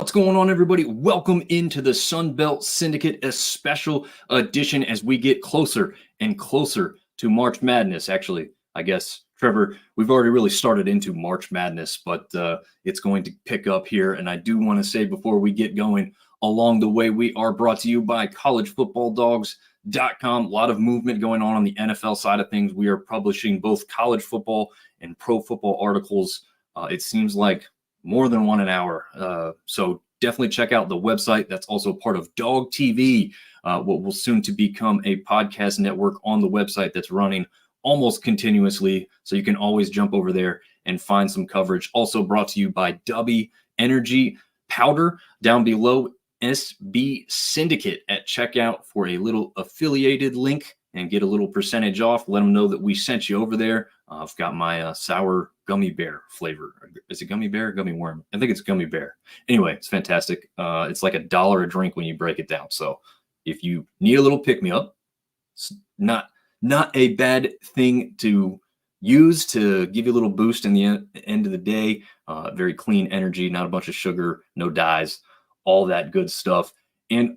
What's going on, everybody? Welcome into the Sun Belt Syndicate, a special edition as we get closer and closer to March Madness. Actually, I guess, Trevor, we've already really started into March Madness, but it's going to pick up here. And I do want to say before we get going, along the way, we are brought to you by collegefootballdogs.com. A lot of movement going on the NFL side of things. We are publishing both college football and pro football articles. It seems like more than one an hour. So definitely check out the website. That's also part of Dog TV, what will soon to become a podcast network on the website that's running almost continuously. So you can always jump over there and find some coverage. Also brought to you by Dubby Energy Powder. Down below, SB Syndicate at checkout for a little affiliated link and get a little percentage off. Let them know that we sent you over there. I've got my sour gummy bear flavor. Is it gummy bear or gummy worm? I think it's gummy bear. Anyway, it's fantastic. It's like $1 a drink when you break it down. So if you need a little pick-me-up, it's not a bad thing to use to give you a little boost in the end of the day. Very clean energy, not a bunch of sugar, no dyes, all that good stuff. And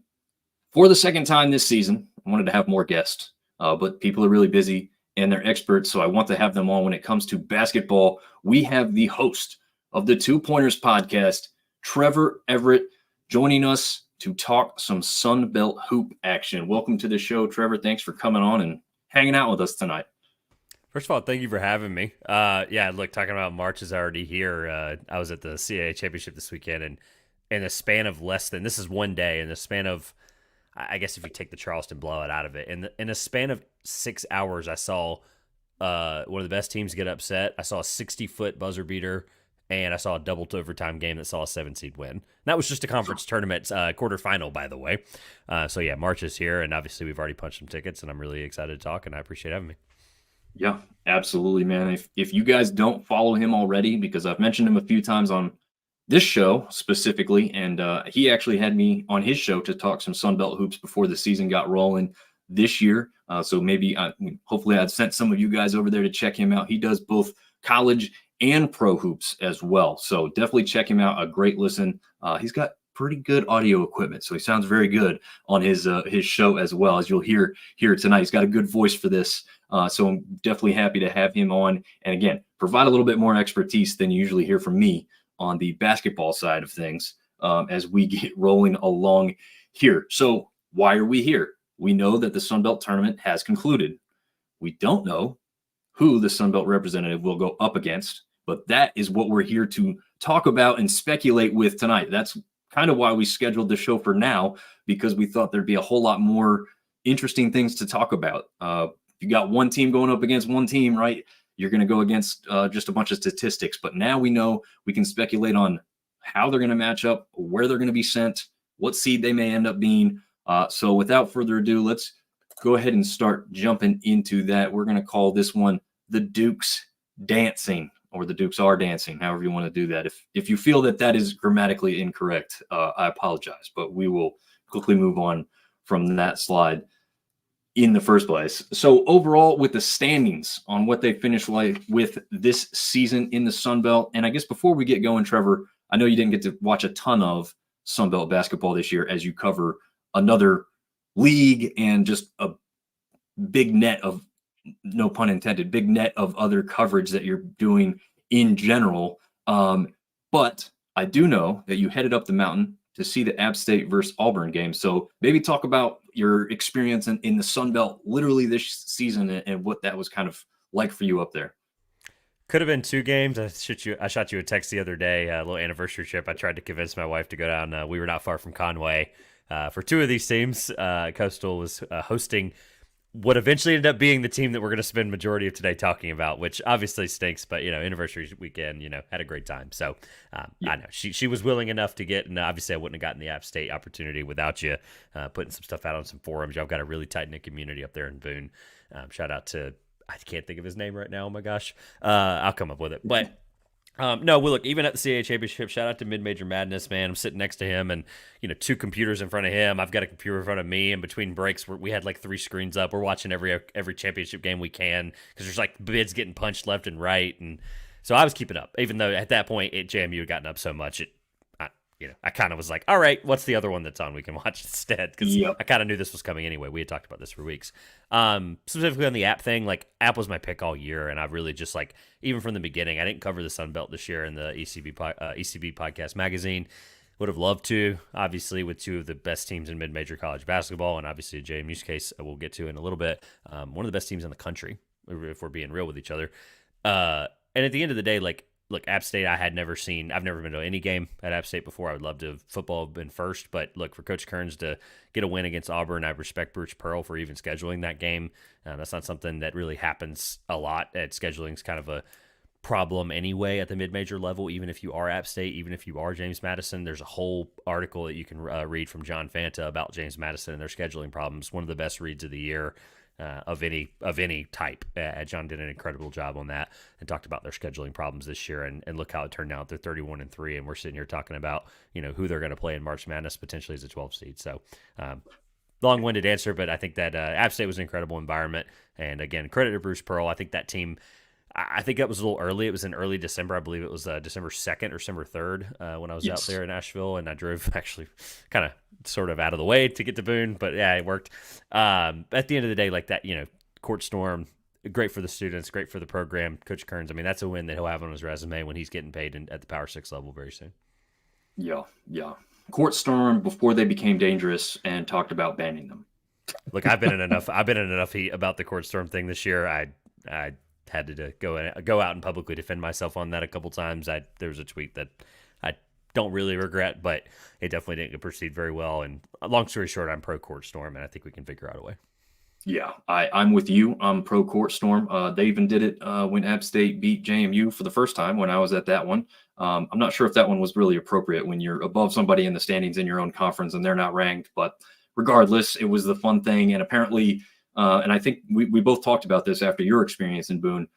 for the second time this season, I wanted to have more guests, but people are really busy and they're experts, so I want to have them on when it comes to basketball. We have the host of the Two Pointers podcast, Trevor Everette, joining us to talk some Sun Belt hoop action. Welcome to the show, Trevor. Thanks for coming on and hanging out with us tonight. First of all, thank you for having me. Look, talking about March is already here. I was at the CAA Championship this weekend, and in a span of this is one day, in the span of, I guess if you take the Charleston blowout out of it, in a span of 6 hours, I saw one of the best teams get upset. I saw a 60-foot buzzer beater, and I saw a double overtime game that saw a 7-seed win. And that was just a conference tournament quarterfinal, by the way. March is here, and obviously we've already punched some tickets, and I'm really excited to talk, and I appreciate having me. Yeah, absolutely, man. If you guys don't follow him already, because I've mentioned him a few times on this show specifically, and he actually had me on his show to talk some Sun Belt hoops before the season got rolling this year. So maybe, hopefully I've sent some of you guys over there to check him out. He does both college and pro hoops as well. So definitely check him out. A great listen. He's got pretty good audio equipment, so he sounds very good on his show as well, as you'll hear here tonight. He's got a good voice for this. So I'm definitely happy to have him on. And again, provide a little bit more expertise than you usually hear from me on the basketball side of things as we get rolling along here. So why are we here? We know that the Sun Belt tournament has concluded. We don't know who the Sun Belt representative will go up against, but that is what we're here to talk about and speculate with tonight. That's kind of why we scheduled the show for now, because we thought there'd be a whole lot more interesting things to talk about. If you got one team going up against one team, right, you're going to go against just a bunch of statistics. But now we know we can speculate on how they're going to match up, where they're going to be sent, what seed they may end up being. So without further ado, let's go ahead and start jumping into that. We're going to call this one the Dukes Dancing, or the Dukes Are Dancing, however you want to do that. If you feel that is grammatically incorrect, I apologize, but we will quickly move on from that slide in the first place. So overall, with the standings on what they finished like with this season in the Sun Belt, and I guess before we get going, Trevor, I know you didn't get to watch a ton of Sun Belt basketball this year as you cover another league and just a big net of, no pun intended, big net of other coverage that you're doing in general. But I do know that you headed up the mountain to see the App State versus Auburn game. So maybe talk about your experience in the Sun Belt literally this season and what that was kind of like for you up there. Could have been two games. I shot you a text the other day, a little anniversary trip. I tried to convince my wife to go down. We were not far from Conway for two of these teams. Coastal was hosting what eventually ended up being the team that we're going to spend majority of today talking about, which obviously stinks, but, anniversary weekend, had a great time. So I know she was willing enough to get, and obviously I wouldn't have gotten the App State opportunity without you putting some stuff out on some forums. Y'all got a really tight-knit community up there in Boone. Shout out to, I can't think of his name right now. Oh my gosh. I'll come up with it. But no, well, look, even at the CAA Championship, shout out to Mid-Major Madness, man. I'm sitting next to him and, two computers in front of him. I've got a computer in front of me, and between breaks, we had like 3 screens up. We're watching every championship game we can because there's like bids getting punched left and right. And so I was keeping up, even though at that point at JMU had gotten up so much, I kind of was like, all right, what's the other one that's on we can watch instead? Because Yep. I kind of knew this was coming anyway. We had talked about this for weeks. Specifically on the app thing, like app was my pick all year, and I've really just like even from the beginning, I didn't cover the Sun Belt this year in the ECB podcast magazine. Would have loved to, obviously, with two of the best teams in mid-major college basketball, and obviously a JMU's case we'll get to in a little bit. One of the best teams in the country, if we're being real with each other. And at the end of the day, like, look, App State, I've never been to any game at App State before. I would love to have football been first, but look, for Coach Kearns to get a win against Auburn, I respect Bruce Pearl for even scheduling that game. That's not something that really happens a lot. Scheduling is kind of a problem anyway at the mid-major level, even if you are App State, even if you are James Madison. There's a whole article that you can read from John Fanta about James Madison and their scheduling problems. One of the best reads of the year. Of any type. John did an incredible job on that and talked about their scheduling problems this year, and look how it turned out. They're 31-3, and we're sitting here talking about who they're going to play in March Madness potentially as a 12 seed. So long-winded answer, but I think that App State was an incredible environment, and again, credit to Bruce Pearl. I think that team. I think that was a little early. It was in early December. I believe it was December 2nd or December 3rd when I was out there in Asheville, and I drove actually kind of sort of out of the way to get to Boone, but yeah, it worked. At the end of the day, like that, Court Storm, great for the students, great for the program. Coach Kearns, I mean, that's a win that he'll have on his resume when he's getting paid at the Power 6 level very soon. Yeah. Court Storm before they became dangerous and talked about banning them. Look, I've been in enough heat about the Court Storm thing this year. I had to go out and publicly defend myself on that a couple times. There was a tweet that I don't really regret, but it definitely didn't proceed very well. And long story short, I'm pro Court Storm, and I think we can figure out a way. Yeah, I'm with you. I'm pro Court Storm. They even did it when App State beat JMU for the first time when I was at that one. I'm not sure if that one was really appropriate when you're above somebody in the standings in your own conference and they're not ranked. But regardless, it was the fun thing. And apparently, and I think we both talked about this after your experience in Boone,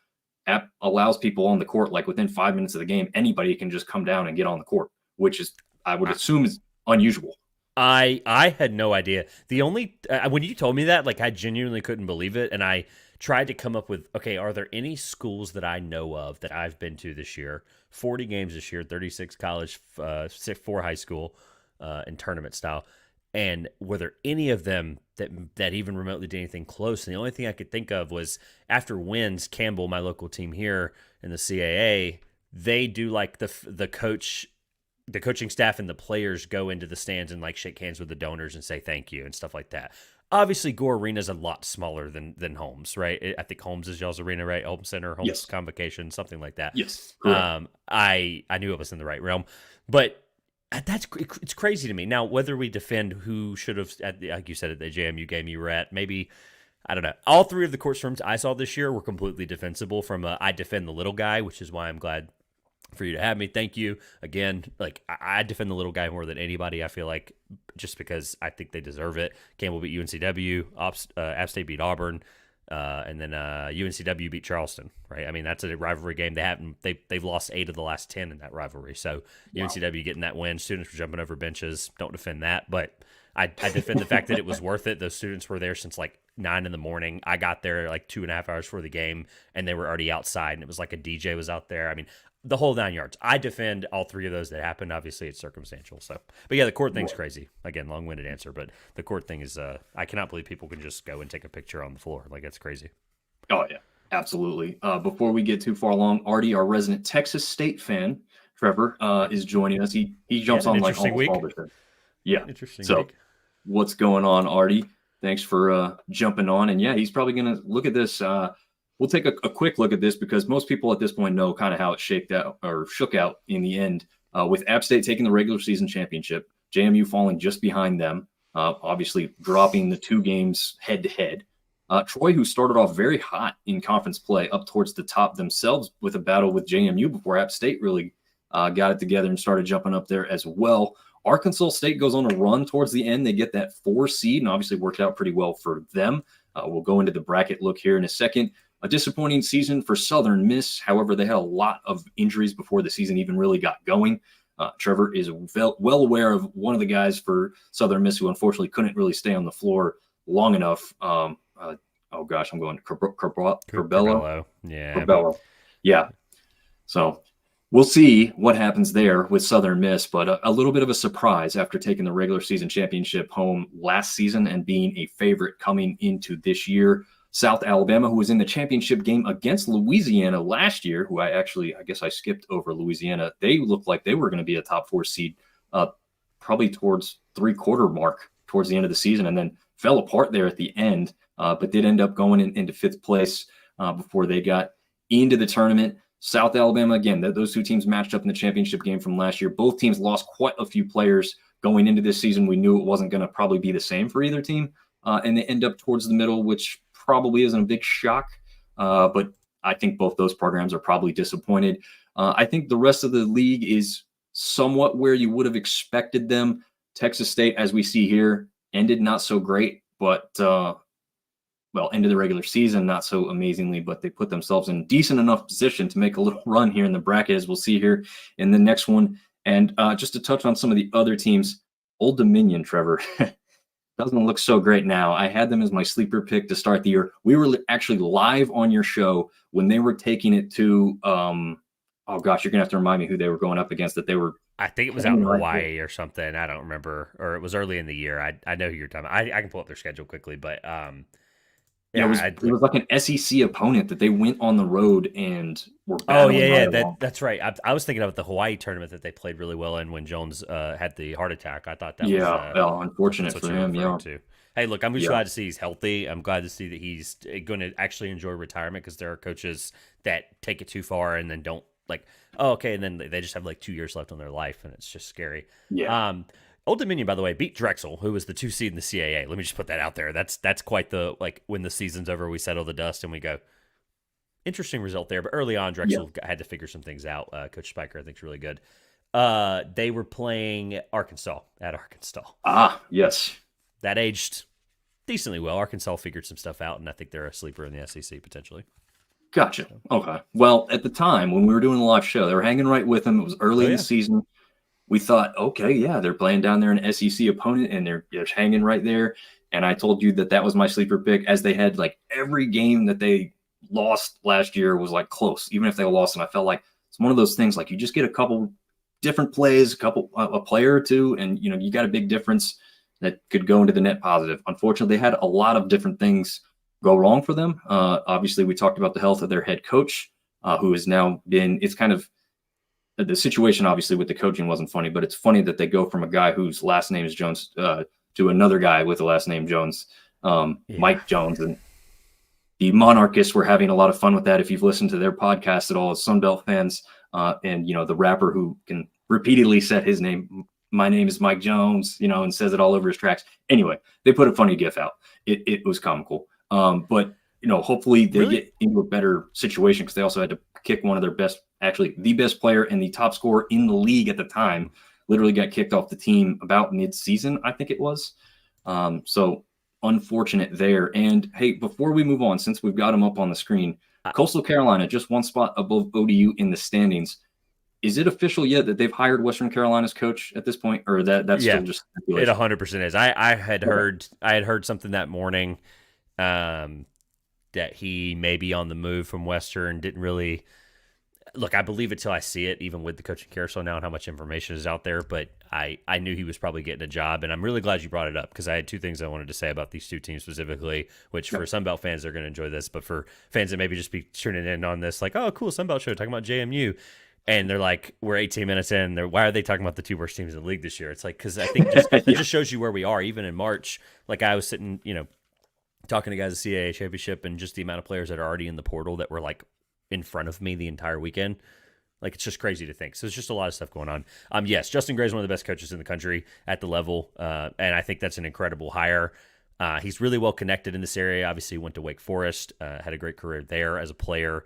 App allows people on the court, like within 5 minutes of the game, anybody can just come down and get on the court, which is, I would assume, is unusual. I had no idea. The only when you told me that, like, I genuinely couldn't believe it, and I tried to come up with, okay, are there any schools that I know of that I've been to this year? 40 games this year, 36 college, 4 high school, and tournament style. And were there any of them that even remotely did anything close? And the only thing I could think of was after wins, Campbell, my local team here in the CAA, they do like the coaching staff and the players go into the stands and like shake hands with the donors and say thank you and stuff like that. Obviously, Gore Arena is a lot smaller than Holmes, right? I think Holmes is y'all's arena, right? Holmes Center, Holmes Convocation, something like that. Yes. I knew it was in the right realm, but it's crazy to me. Now, whether we defend who should have, like you said, at the JMU game you were at, maybe, I don't know. All 3 of the Court Storms I saw this year were completely defensible from I defend the little guy, which is why I'm glad for you to have me. Thank you again. Like, I defend the little guy more than anybody, I feel like, just because I think they deserve it. Campbell beat UNCW, App State beat Auburn, and then UNCW beat Charleston, right? I mean, that's a rivalry game. They've lost 8 of the last 10 in that rivalry. So UNCW getting that win, students were jumping over benches. Don't defend that, but I defend the fact that it was worth it. Those students were there since like 9 a.m. I got there like 2.5 hours before the game, and they were already outside, and it was like a DJ was out there. I mean, the whole 9 yards. I defend all 3 of those that happened. Obviously, it's circumstantial. So, but yeah, the court thing's crazy. Again, long-winded answer, but the court thing is. I cannot believe people can just go and take a picture on the floor. Like, that's crazy. Oh yeah, absolutely. Before we get too far along, Artie, our resident Texas State fan, Trevor, is joining us. He jumps on like almost all the time. Yeah. Interesting. So, week. What's going on, Artie? Thanks for jumping on. And yeah, he's probably going to look at this. We'll take a quick look at this because most people at this point know kind of how it shook out in the end with App State taking the regular season championship, JMU falling just behind them, obviously dropping the 2 games head to head. Troy, who started off very hot in conference play up towards the top themselves with a battle with JMU before App State really got it together and started jumping up there as well. Arkansas State goes on a run towards the end. They get that 4 seed and obviously worked out pretty well for them. We'll go into the bracket look here in a second. A disappointing season for Southern Miss. However, they had a lot of injuries before the season even really got going. Trevor is well aware of one of the guys for Southern Miss who unfortunately couldn't really stay on the floor long enough. I'm going Curbelo. Yeah. Curbelo. Yeah. So We'll see what happens there with Southern Miss, but a little bit of a surprise after taking the regular season championship home last season and being a favorite coming into this year. South Alabama, who was in the championship game against Louisiana last year, who I guess I skipped over Louisiana. They looked like they were going to be a top 4 seed, probably towards 3/4 mark towards the end of the season, and then fell apart there at the end, but did end up going into 5th place before they got into the tournament. South Alabama, again, those two teams matched up in the championship game from last year. Both teams lost quite a few players going into this season. We knew it wasn't going to probably be the same for either team, and they end up towards the middle, which probably isn't a big shock. But I think both those programs are probably disappointed. I think the rest of the league is somewhat where you would have expected them. Texas State, as we see here, ended not so great, but ended the regular season not so amazingly, but they put themselves in decent enough position to make a little run here in the bracket, as we'll see here in the next one. And just to touch on some of the other teams, Old Dominion, Trevor, doesn't look so great now. I had them as my sleeper pick to start the year. We were actually live on your show when they were taking it to, oh gosh, you're going to have to remind me who they were going up against, that they were. I think it was out in Hawaii or something. I don't remember. Or it was early in the year. I know who you're talking about. I can pull up their schedule quickly, but yeah, it was like an SEC opponent that they went on the road and were battling. Oh, yeah. That's right. I was thinking about the Hawaii tournament that they played really well in when Jones had the heart attack. I thought that was unfortunate for him. Yeah. Too. Hey, look, I'm just glad to see he's healthy. I'm glad to see that he's going to actually enjoy retirement, because there are coaches that take it too far and then don't and then they just have like 2 years left on their life, and it's just scary. Yeah. Old Dominion, by the way, beat Drexel, who was the 2 seed in the CAA. Let me just put that out there. That's quite the, when the season's over, we settle the dust and we go, interesting result there. But early on, Drexel had to figure some things out. Coach Spiker, I think, is really good. They were playing Arkansas at Arkansas. Ah, yes. That aged decently well. Arkansas figured some stuff out, and I think they're a sleeper in the SEC potentially. Gotcha. Okay. Well, at the time when we were doing the live show, they were hanging right with them. It was early in the season. We thought, okay, yeah, they're playing down there an SEC opponent, and they're hanging right there. And I told you that was my sleeper pick, as they had every game that they lost last year was close, even if they lost. And I felt like it's one of those things, you just get a couple different plays, a player or two, and you got a big difference that could go into the net positive. Unfortunately, they had a lot of different things go wrong for them. Obviously, we talked about the health of their head coach, who has now been. It's kind of. The situation, obviously, with the coaching wasn't funny, but it's funny that they go from a guy whose last name is Jones to another guy with the last name Jones, Mike Jones. And the Monarchists were having a lot of fun with that. If you've listened to their podcast at all as Sunbelt fans, and, the rapper who can repeatedly say his name, my name is Mike Jones, and says it all over his tracks. Anyway, they put a funny gif out. It was comical. But, hopefully they get into a better situation, because they also had to kick one of their best, actually the best player and the top scorer in the league at the time, literally got kicked off the team about mid-season, I think it was. So unfortunate there. And hey, before we move on, since we've got them up on the screen, Coastal Carolina, just one spot above ODU in the standings. Is it official yet that they've hired Western Carolina's coach at this point, or that's still just speculation? It 100% is. I had heard something that morning, that he may be on the move from Western. Didn't really look. I believe it till I see it, even with the coaching carousel now and how much information is out there. But I knew he was probably getting a job, and I'm really glad you brought it up, because I had 2 things I wanted to say about these 2 teams specifically, which for Sunbelt fans, they're going to enjoy this. But for fans that maybe just be tuning in on this, oh, cool, Sunbelt show, talking about JMU. And they're like, we're 18 minutes in. Why are they talking about the 2 worst teams in the league this year? It's because I think it just shows you where we are, even in March. I was sitting, talking to guys at CAA championship, and just the amount of players that are already in the portal that were in front of me the entire weekend. It's just crazy to think. So there's just a lot of stuff going on. Yes, Justin Gray is one of the best coaches in the country at the level, and I think that's an incredible hire. He's really well connected in this area. Obviously, went to Wake Forest, had a great career there as a player.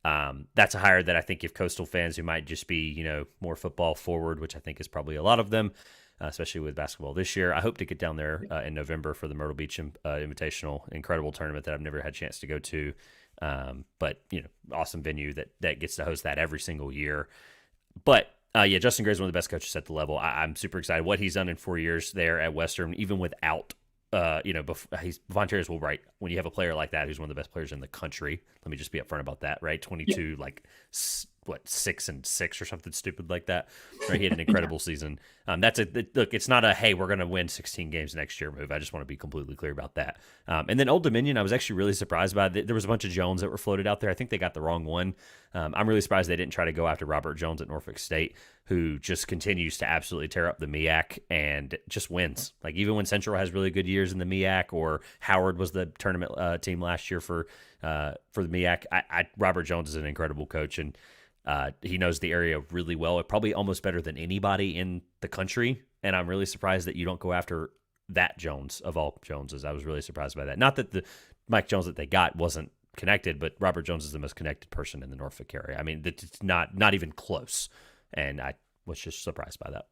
That's a hire that I think if Coastal fans who might just be, more football forward, which I think is probably a lot of them, especially with basketball this year. I hope to get down there in November for the Myrtle Beach Invitational, incredible tournament that I've never had a chance to go to. But awesome venue that gets to host that every single year. But Justin Gray is one of the best coaches at the level. I'm super excited what he's done in 4 years there at Western, even without. Von Terres will write, when you have a player like that who's one of the best players in the country. Let me just be upfront about that, right? 22 6-6 or something stupid like that. Right? He had an incredible season. Look. It's not a hey, we're going to win 16 games next year move. I just want to be completely clear about that. And then Old Dominion, I was actually really surprised by. There was a bunch of Jones that were floated out there. I think they got the wrong one. I'm really surprised they didn't try to go after Robert Jones at Norfolk State, who just continues to absolutely tear up the MEAC and just wins. Like even when Central has really good years in the MEAC, or Howard was the tournament team last year for the MEAC. Robert Jones is an incredible coach, and he knows the area really well, probably almost better than anybody in the country. And I'm really surprised that you don't go after that Jones of all Joneses. I was really surprised by that. Not that the Mike Jones that they got wasn't connected, but Robert Jones is the most connected person in the Norfolk area. I mean, it's not even close. And I was just surprised by that.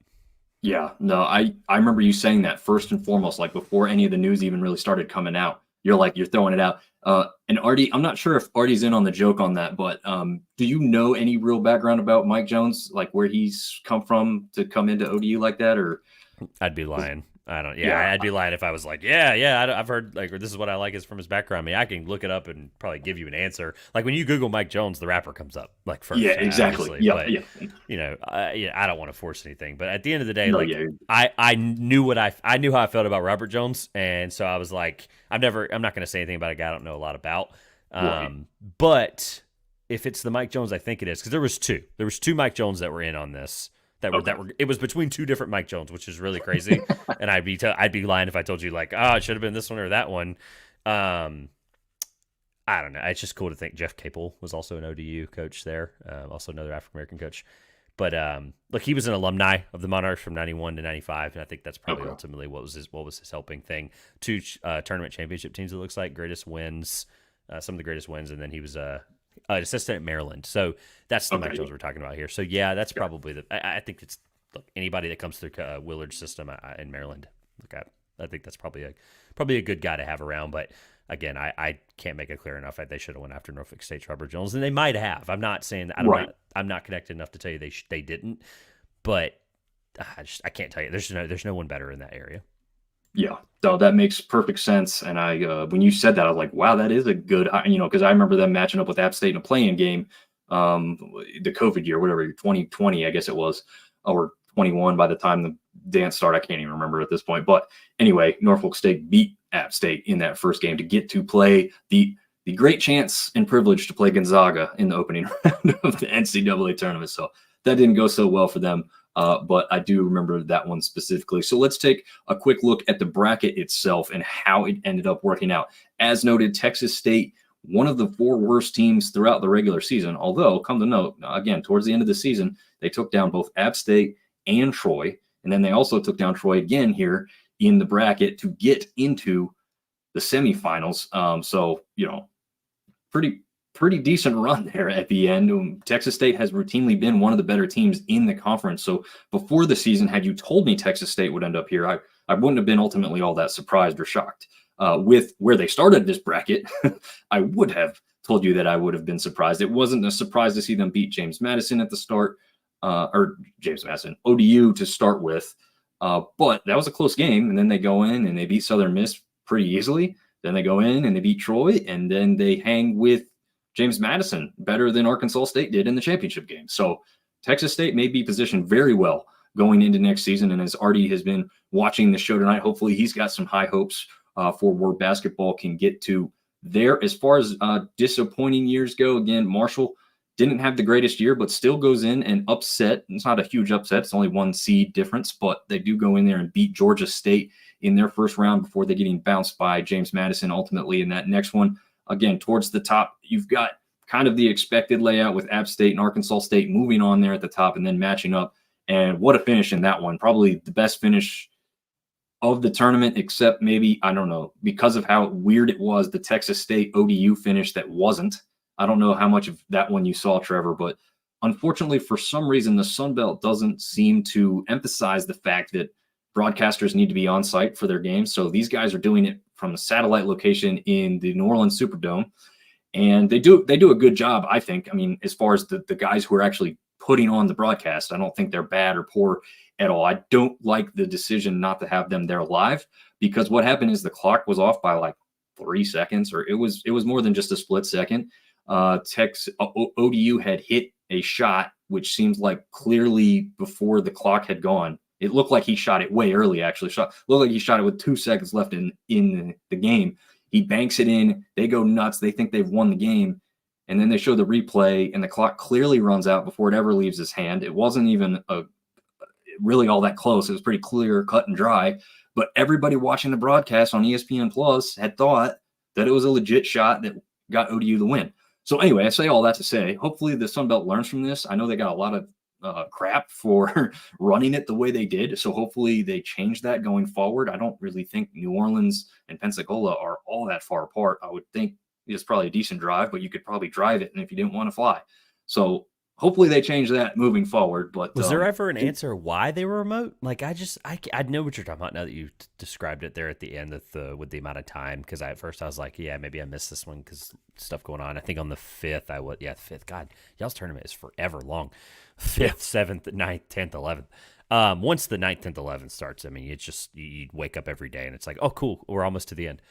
Yeah, no, I remember you saying that first and foremost, like before any of the news even really started coming out. You're throwing it out. And Artie, I'm not sure if Artie's in on the joke on that, but do you know any real background about Mike Jones, like where he's come from to come into ODU like that? Or I'd be lying. I don't. Yeah, I'd be lying if I was like, I've heard like, or this is what I like is from his background. I mean, I can look it up and probably give you an answer. Like when you Google Mike Jones, the rapper comes up like first. Yeah, exactly. Yeah, but, yeah. You know, I don't want to force anything, but at the end of the day, No, like yeah. I knew I knew how I felt about Robert Jones, and so I was like, I'm not going to say anything about a guy I don't know a lot about. Right. But if it's the Mike Jones I think it is, because there was two Mike Jones that were in on this. It was between two different Mike Jones, which is really crazy. And I'd be lying if I told you like, it should have been this one or that one. I don't know. It's just cool to think Jeff Capel was also an ODU coach there, also another African American coach. But look, he was an alumni of the Monarchs from 91 to 95, and I think that's probably ultimately what was his helping thing. 2 tournament championship teams, it looks like, greatest wins, some of the greatest wins, and then he was an assistant at Maryland. So that's the Mike Jones we're talking about here. So yeah, that's probably I think it's anybody that comes through Willard's system in Maryland. Look, I think that's probably a good guy to have around. But again, I can't make it clear enough that they should have went after Norfolk State's Robert Jones, and they might have. I'm not saying that. I'm not connected enough to tell you they didn't, but I can't tell you. There's no one better in that area. Yeah, so that makes perfect sense. And I, when you said that, I was like, wow, that is a good, because I remember them matching up with App State in a playing game, the COVID year, whatever, 2020, I guess it was, or 21 by the time the dance started. I can't even remember at this point. But anyway, Norfolk State beat App State in that first game to get to play the great chance and privilege to play Gonzaga in the opening round of the NCAA tournament. So that didn't go so well for them. But I do remember that one specifically. So let's take a quick look at the bracket itself and how it ended up working out. As noted, Texas State, one of the 4 worst teams throughout the regular season, although come to note, again, towards the end of the season, they took down both App State and Troy. And then they also took down Troy again here in the bracket to get into the semifinals. So, pretty decent run there at the end. Texas State has routinely been one of the better teams in the conference. So before the season, had you told me Texas State would end up here, I wouldn't have been ultimately all that surprised or shocked. With where they started this bracket, I would have told you that I would have been surprised. It wasn't a surprise to see them beat James Madison at the start, ODU to start with. But that was a close game. And then they go in and they beat Southern Miss pretty easily. Then they go in and they beat Troy, and then they hang with James Madison better than Arkansas State did in the championship game. So Texas State may be positioned very well going into next season. And as Artie has been watching the show tonight, hopefully he's got some high hopes for where basketball can get to there. As far as disappointing years go, again, Marshall didn't have the greatest year, but still goes in and upset. It's not a huge upset. It's only 1 seed difference, but they do go in there and beat Georgia State in their first round before they getting bounced by James Madison ultimately in that next one. Again, towards the top, you've got kind of the expected layout with App State and Arkansas State moving on there at the top and then matching up. And what a finish in that one. Probably the best finish of the tournament, except maybe, I don't know, because of how weird it was, the Texas State ODU finish that wasn't. I don't know how much of that one you saw, Trevor, but unfortunately, for some reason, the Sun Belt doesn't seem to emphasize the fact that broadcasters need to be on site for their games. So these guys are doing it from a satellite location in the New Orleans Superdome. And they do a good job, I think. I mean, as far as the guys who are actually putting on the broadcast, I don't think they're bad or poor at all. I don't like the decision not to have them there live, because what happened is the clock was off by like 3 seconds, or it was more than just a split second. ODU had hit a shot, which seems like clearly before the clock had gone. It looked like he shot it way early, actually. Looked like he shot it with 2 seconds left in the game. He banks it in. They go nuts. They think they've won the game. And then they show the replay, and the clock clearly runs out before it ever leaves his hand. It wasn't even really all that close. It was pretty clear, cut and dry. But everybody watching the broadcast on ESPN Plus had thought that it was a legit shot that got ODU the win. So anyway, I say all that to say, hopefully the Sun Belt learns from this. I know they got a lot of crap for running it the way they did. So hopefully they change that going forward. I don't really think New Orleans and Pensacola are all that far apart. I would think it's probably a decent drive, but you could probably drive it, and if you didn't want to fly. So hopefully they change that moving forward. But was there ever an answer why they were remote? Like I know what you're talking about now that you described it there at the end with the amount of time. Because at first I was like, yeah, maybe I missed this one because stuff going on. I think on the 5th the 5th. God, y'all's tournament is forever long. 5th, 7th, 9th, 10th, 11th. Once the 9th, 10th, 11th starts, I mean, it's just you wake up every day and it's like, oh, cool, we're almost to the end.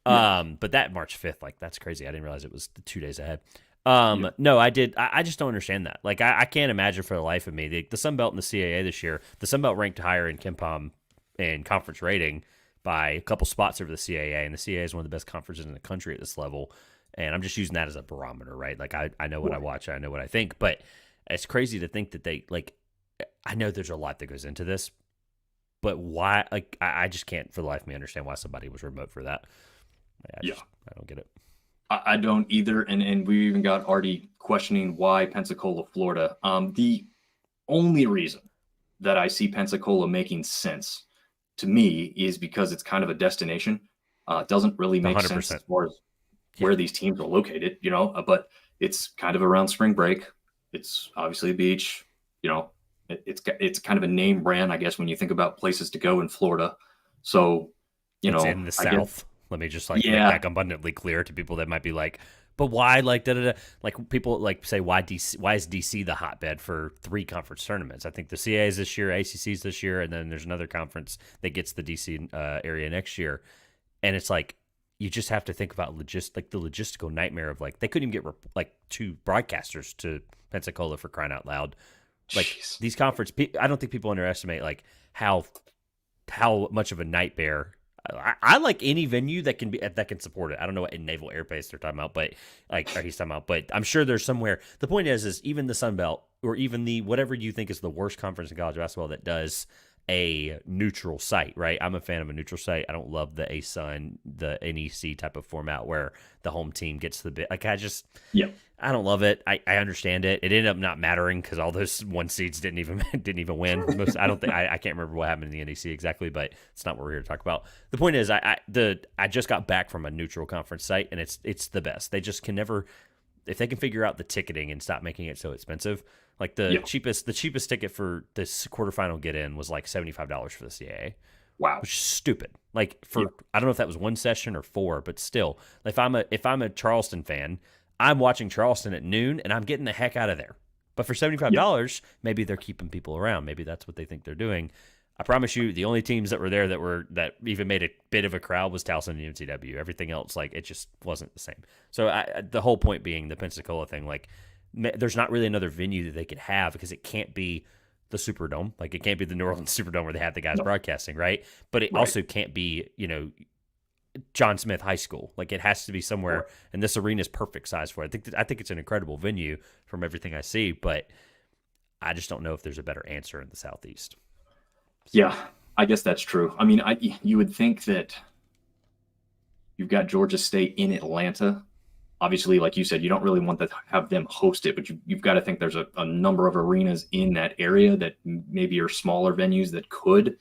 But that March 5th, like that's crazy. I didn't realize it was 2 days ahead. No, I did. I just don't understand that. Like, I can't imagine for the life of me the Sun Belt and the CAA this year. The Sun Belt ranked higher in KenPom and conference rating by a couple spots over the CAA, and the CAA is one of the best conferences in the country at this level. And I'm just using that as a barometer, right? Like, I know what I watch, I know what I think, but it's crazy to think that they like. I know there's a lot that goes into this, but why? Like, I just can't for the life of me understand why somebody was remote for that. I don't get it. I don't either. And we even got Artie questioning why Pensacola, Florida. The only reason that I see Pensacola making sense to me is because it's kind of a destination. It doesn't really make 100%. Sense as far as where these teams are located, but it's kind of around spring break. It's obviously a beach, it's kind of a name brand, I guess, when you think about places to go in Florida. So, it's in the South. Let me just make that abundantly clear to people that might be like, but why? Like, like people like say, why DC? Why is DC the hotbed for 3 conference tournaments? I think the CA is this year, ACC is this year, and then there's another conference that gets the DC area next year. And it's like you just have to think about the logistical nightmare of like they couldn't even get like 2 broadcasters to Pensacola for crying out loud. Like Jeez. These conference, I don't think people underestimate like how much of a nightmare. I like any venue that can support it. I don't know what in naval airbase they're talking about, but he's talking about. But I'm sure there's somewhere. The point is even the Sun Belt or even the whatever you think is the worst conference in college basketball that does a neutral site, right? I'm a fan of a neutral site. I don't love the ASUN, the NEC type of format where the home team gets the bit. Like I don't love it. I understand it. It ended up not mattering because all those 1 seeds didn't even win. I can't remember what happened in the NEC exactly, but it's not what we're here to talk about. The point is, I just got back from a neutral conference site, and it's the best. They just can never, if they can figure out the ticketing and stop making it so expensive. Like the cheapest ticket for this quarterfinal get in was like $75 for the CAA. Wow, which is stupid. Like I don't know if that was 1 session or 4, but still, if I'm a Charleston fan, I'm watching Charleston at noon and I'm getting the heck out of there. But for $75, maybe they're keeping people around. Maybe that's what they think they're doing. I promise you, the only teams that were there that even made a bit of a crowd was Towson and UNCW. Everything else, like it just wasn't the same. So the whole point being the Pensacola thing, like there's not really another venue that they could have because it can't be the Superdome. Like it can't be the New Orleans Superdome where they have the guys broadcasting, right? But it also can't be, John Smith High School. Like it has to be somewhere, and this arena is perfect size for it. I think it's an incredible venue from everything I see, but I just don't know if there's a better answer in the Southeast. Yeah, I guess that's true. I mean, you would think that you've got Georgia State in Atlanta. Obviously, like you said, you don't really want to have them host it, but you've got to think there's a number of arenas in that area that maybe are smaller venues that could.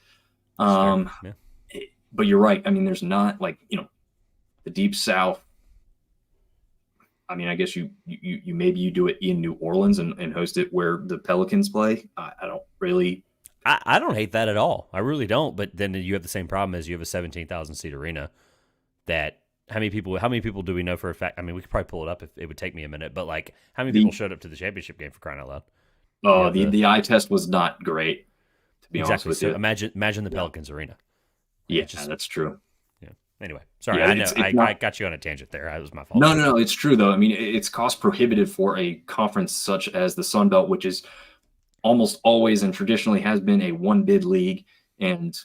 But you're right. I mean, there's not like, the Deep South. I mean, I guess you maybe do it in New Orleans and host it where the Pelicans play. I don't really. I don't hate that at all. I really don't. But then you have the same problem as you have a 17,000 seat arena that. How many people do we know for a fact? I mean, we could probably pull it up if it would take me a minute, but like how many people showed up to the championship game for crying out loud? The eye test was not great, to be honest with you. Imagine the Pelicans arena. Yeah, that's true. Yeah. Anyway, sorry, Yeah, I know it's not. I got you on a tangent there. That was my fault. No, it's true though. I mean, it's cost prohibitive for a conference such as the Sun Belt, which is almost always and traditionally has been a one bid league. And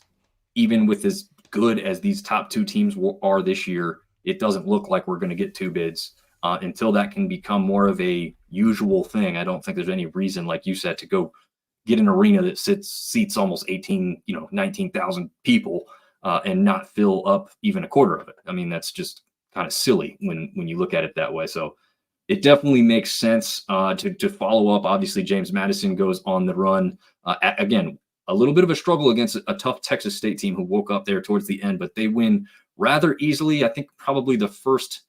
even with as good as these top two teams are this year, it doesn't look like we're going to get two bids until that can become more of a usual thing. I don't think there's any reason, like you said, to go get an arena that seats almost 18, 19,000 people and not fill up even a quarter of it. I mean, that's just kind of silly when you look at it that way. So it definitely makes sense to follow up. Obviously, James Madison goes on the run again. A little bit of a struggle against a tough Texas State team who woke up there towards the end, but they win rather easily. I think probably the first,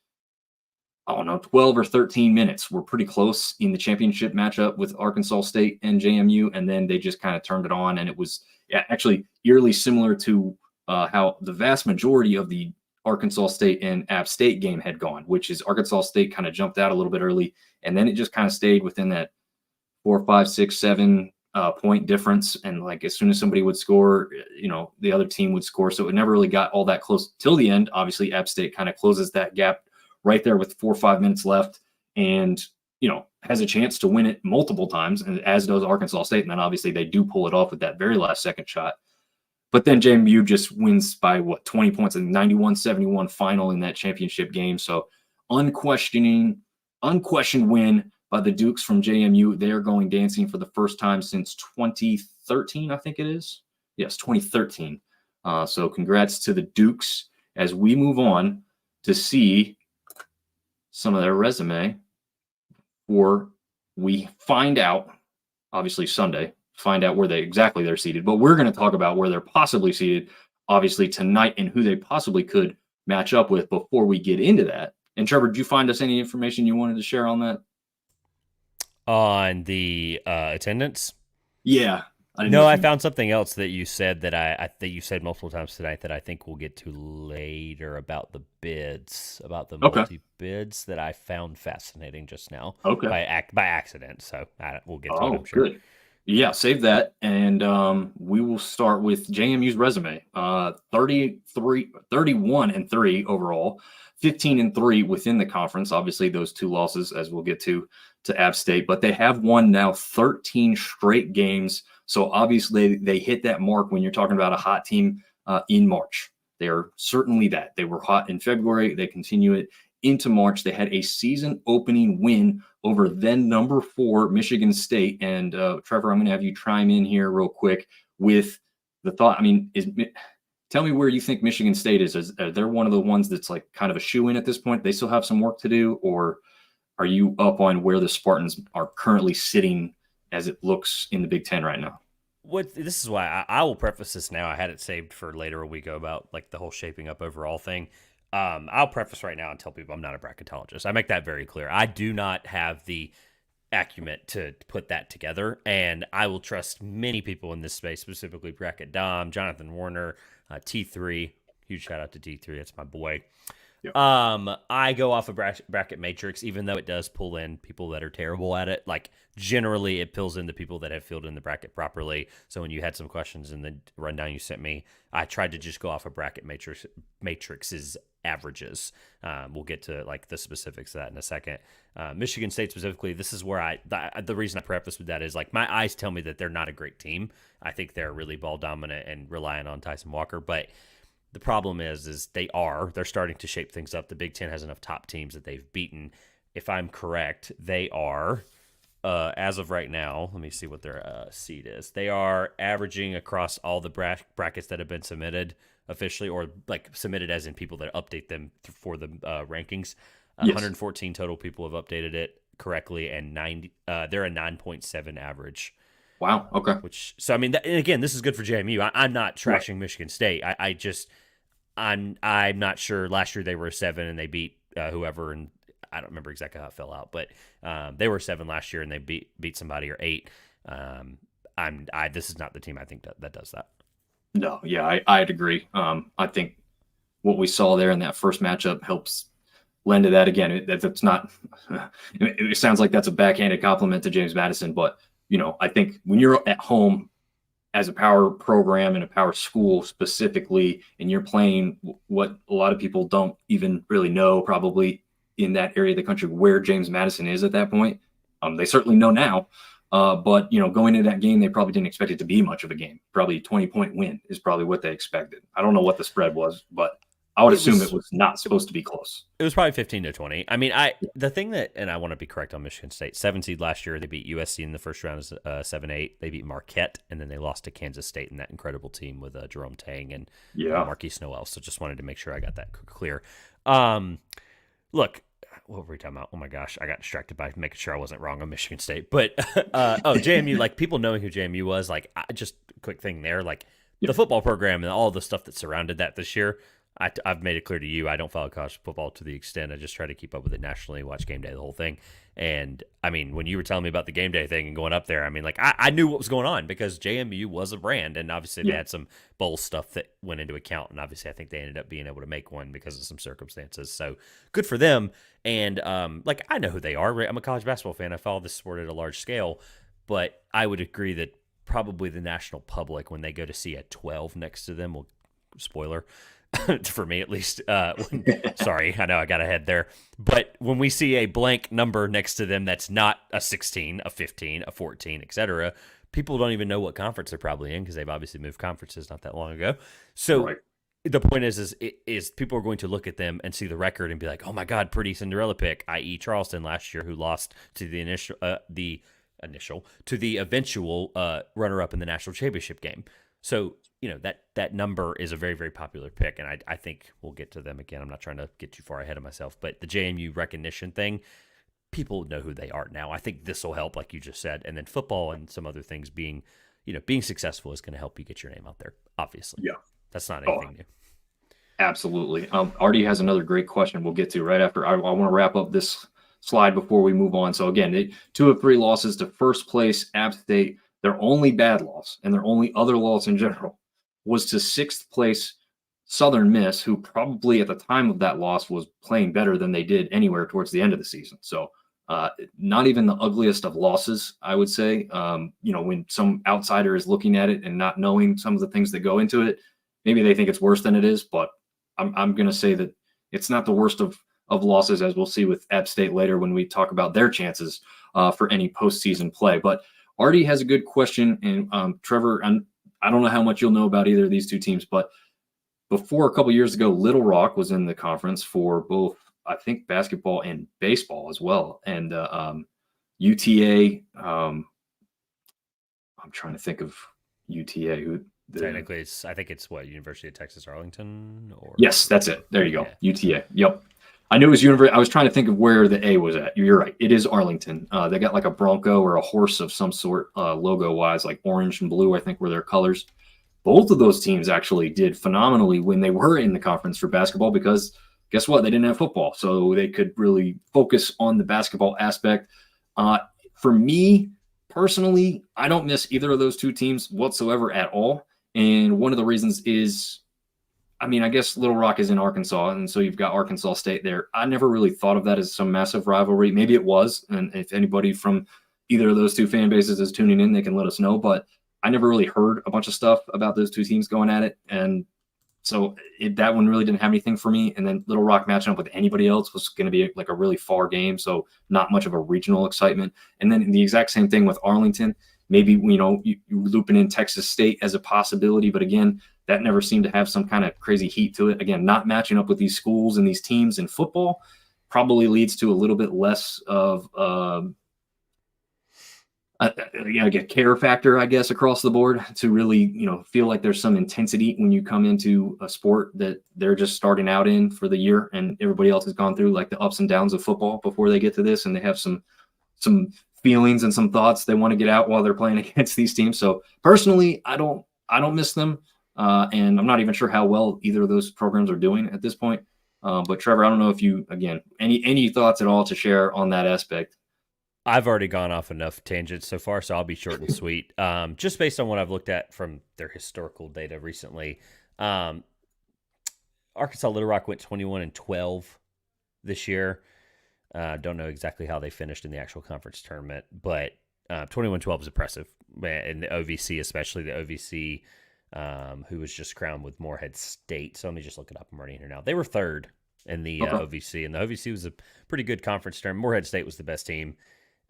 I don't know, 12 or 13 minutes were pretty close in the championship matchup with Arkansas State and JMU. And then they just kind of turned it on. And it was actually eerily similar to how the vast majority of the Arkansas State and App State game had gone, which is Arkansas State kind of jumped out a little bit early. And then it just kind of stayed within that 4, 5, 6, 7 point difference. And like as soon as somebody would score, the other team would score. So it never really got all that close till the end. Obviously, App State kind of closes that gap right there with 4 or 5 minutes left and, has a chance to win it multiple times, and as does Arkansas State. And then obviously they do pull it off with that very last second shot. But then JMU just wins by 20 points in 91-71 final in that championship game. So unquestioned win by the Dukes from JMU. They are going dancing for the first time since 2013, I think it is. Yes, 2013. So congrats to the Dukes as we move on to see some of their resume, or we find out, obviously Sunday, find out where they're seated. But we're going to talk about where they're possibly seated, obviously tonight, and who they possibly could match up with before we get into that. And Trevor, did you find us any information you wanted to share on that? On the attendance? Yeah. I found something else that you said that you said multiple times tonight that I think we'll get to later about the bids, about the multi bids that I found fascinating just now. Okay. By accident. So we'll get to it, I'm sure. Good. Yeah, save that. And we will start with JMU's resume. 31-3 overall, 15-3 within the conference. Obviously, those two losses, as we'll get to App State, but they have won now 13 straight games. So obviously, they hit that mark when you're talking about a hot team in March. They are certainly that. They were hot in February. They continue it into March. They had a season opening win over then number 4 Michigan State. And Trevor, I'm going to have you chime in here real quick with the thought. I mean, tell me where you think Michigan State is. Are they one of the ones that's like kind of a shoe-in at this point? They still have some work to do, or are you up on where the Spartans are currently sitting as it looks in the Big Ten right now? This is why I will preface this now. I had it saved for later a week about like the whole shaping up overall thing. I'll preface right now and tell people I'm not a bracketologist. I make that very clear. I do not have the acumen to put that together, and I will trust many people in this space, specifically Bracket Dom, Jonathan Warner, T3. Huge shout out to T3. That's my boy. Yep. I go off of bracket matrix, even though it does pull in people that are terrible at it. Like generally, it pulls in the people that have filled in the bracket properly. So when you had some questions in the rundown you sent me, I tried to just go off of bracket matrix's averages. We'll get to like the specifics of that in a second. Michigan State specifically, this is where the reason I preface with that is like my eyes tell me that they're not a great team. I think they're really ball dominant and relying on Tyson Walker, but the problem is they're starting to shape things up. The Big Ten has enough top teams that they've beaten. If I'm correct, they are, as of right now, let me see what their seed is. They are averaging across all the brackets that have been submitted officially, or like submitted as in people that update them for the rankings. Yes. 114 total people have updated it correctly, and they're a 9.7 average. Wow. Okay. So I mean, again, this is good for JMU. I'm not trashing right. Michigan State. I'm not sure. Last year they were a 7 and they beat whoever, and I don't remember exactly how it fell out, but they were 7 last year and they beat somebody, or 8. This is not the team I think that does that. No, yeah, I'd agree. I think what we saw there in that first matchup helps lend to that. Again, that's not. It sounds like that's a backhanded compliment to James Madison, but I think when you're at home as a power program and a power school specifically, and you're playing what a lot of people don't even really know probably in that area of the country where James Madison is at that point. They certainly know now, but going into that game, they probably didn't expect it to be much of a game. Probably 20-point win is probably what they expected. I don't know what the spread was, but I would It assume it was was not supposed to be close. it was probably 15-20. I mean, the thing that, and I want to be correct on Michigan State, 7 seed last year, they beat USC in the first round as 7-8. They beat Marquette, and then they lost to Kansas State in that incredible team with Jerome Tang and Marquise Noel. So just wanted to make sure I got that clear. Look, what were we talking about? Oh my gosh, I got distracted by making sure I wasn't wrong on Michigan State. But JMU, like people knowing who JMU was, like just a quick thing there, like the football program and all the stuff that surrounded that this year. I've made it clear to you I don't follow college football to the extent. I just try to keep up with it nationally, watch game day, the whole thing. And I mean, when you were telling me about the game day thing and going up there, I mean, like I knew what was going on because JMU was a brand, and obviously they had some bowl stuff that went into account, and obviously I think they ended up being able to make one because of some circumstances. So good for them. And like I know who they are. Right? I'm a college basketball fan. I follow this sport at a large scale, but I would agree that probably the national public, when they go to see a 12 next to them, will spoiler. For me at least. Sorry, I know I got ahead there. But when we see a blank number next to them that's not a 16, a 15, a 14, etc., people don't even know what conference they're probably in because they've obviously moved conferences not that long ago. So the point is people are going to look at them and see the record and be like, oh my God, pretty Cinderella pick, i.e. Charleston last year, who lost to the eventual runner-up in the national championship game. So, that number is a very, very popular pick, and I think we'll get to them again. I'm not trying to get too far ahead of myself, but the JMU recognition thing, people know who they are now. I think this will help, like you just said, and then football and some other things being successful is going to help you get your name out there, obviously. Yeah. That's not anything new. Absolutely. Artie has another great question we'll get to right after. I want to wrap up this slide before we move on. So again, 2 of 3 losses to first place App State. Their only bad loss and their only other loss in general was to 6th place Southern Miss, who probably at the time of that loss was playing better than they did anywhere towards the end of the season. So not even the ugliest of losses, I would say. When some outsider is looking at it and not knowing some of the things that go into it, maybe they think it's worse than it is. But I'm going to say that it's not the worst of losses, as we'll see with App State later when we talk about their chances for any postseason play. But Artie has a good question, and Trevor, I don't know how much you'll know about either of these 2 teams, but before a couple years ago, Little Rock was in the conference for both, I think, basketball and baseball as well. And UTA, I'm trying to think of UTA. Technically, I think it's University of Texas Arlington? Yes, that's it. There you go. UTA. Yep. I knew it was University. I was trying to think of where the A was at. You're right. It is Arlington. They got like a Bronco or a horse of some sort, logo-wise, like orange and blue, I think, were their colors. Both of those teams actually did phenomenally when they were in the conference for basketball because guess what? They didn't have football, so they could really focus on the basketball aspect. For me, personally, I don't miss either of those 2 teams whatsoever at all. And one of the reasons is, I guess Little Rock is in Arkansas, and so you've got Arkansas State there. I never really thought of that as some massive rivalry. Maybe it was, and if anybody from either of those 2 fan bases is tuning in, they can let us know. But I never really heard a bunch of stuff about those 2 teams going at it, and so that one really didn't have anything for me. And then Little Rock matching up with anybody else was going to be like a really far game, so not much of a regional excitement. And then the exact same thing with Arlington. Maybe you looping in Texas State as a possibility, but again, that never seemed to have some kind of crazy heat to it. Again, not matching up with these schools and these teams in football probably leads to a little bit less of a care factor, I guess, across the board to really, feel like there's some intensity when you come into a sport that they're just starting out in for the year and everybody else has gone through like the ups and downs of football before they get to this, and they have some feelings and some thoughts they want to get out while they're playing against these teams. So personally, I don't miss them. And I'm not even sure how well either of those programs are doing at this point. But Trevor, I don't know if you, again, any thoughts at all to share on that aspect. I've already gone off enough tangents so far, so I'll be short and sweet. Just based on what I've looked at from their historical data recently, Arkansas Little Rock went 21-12 this year. Don't know exactly how they finished in the actual conference tournament, but 21-12 is impressive, and the OVC, especially the OVC, who was just crowned with Morehead State. So let me just look it up. I'm already in here now. They were third in the OVC, and the OVC was a pretty good conference term. Morehead State was the best team,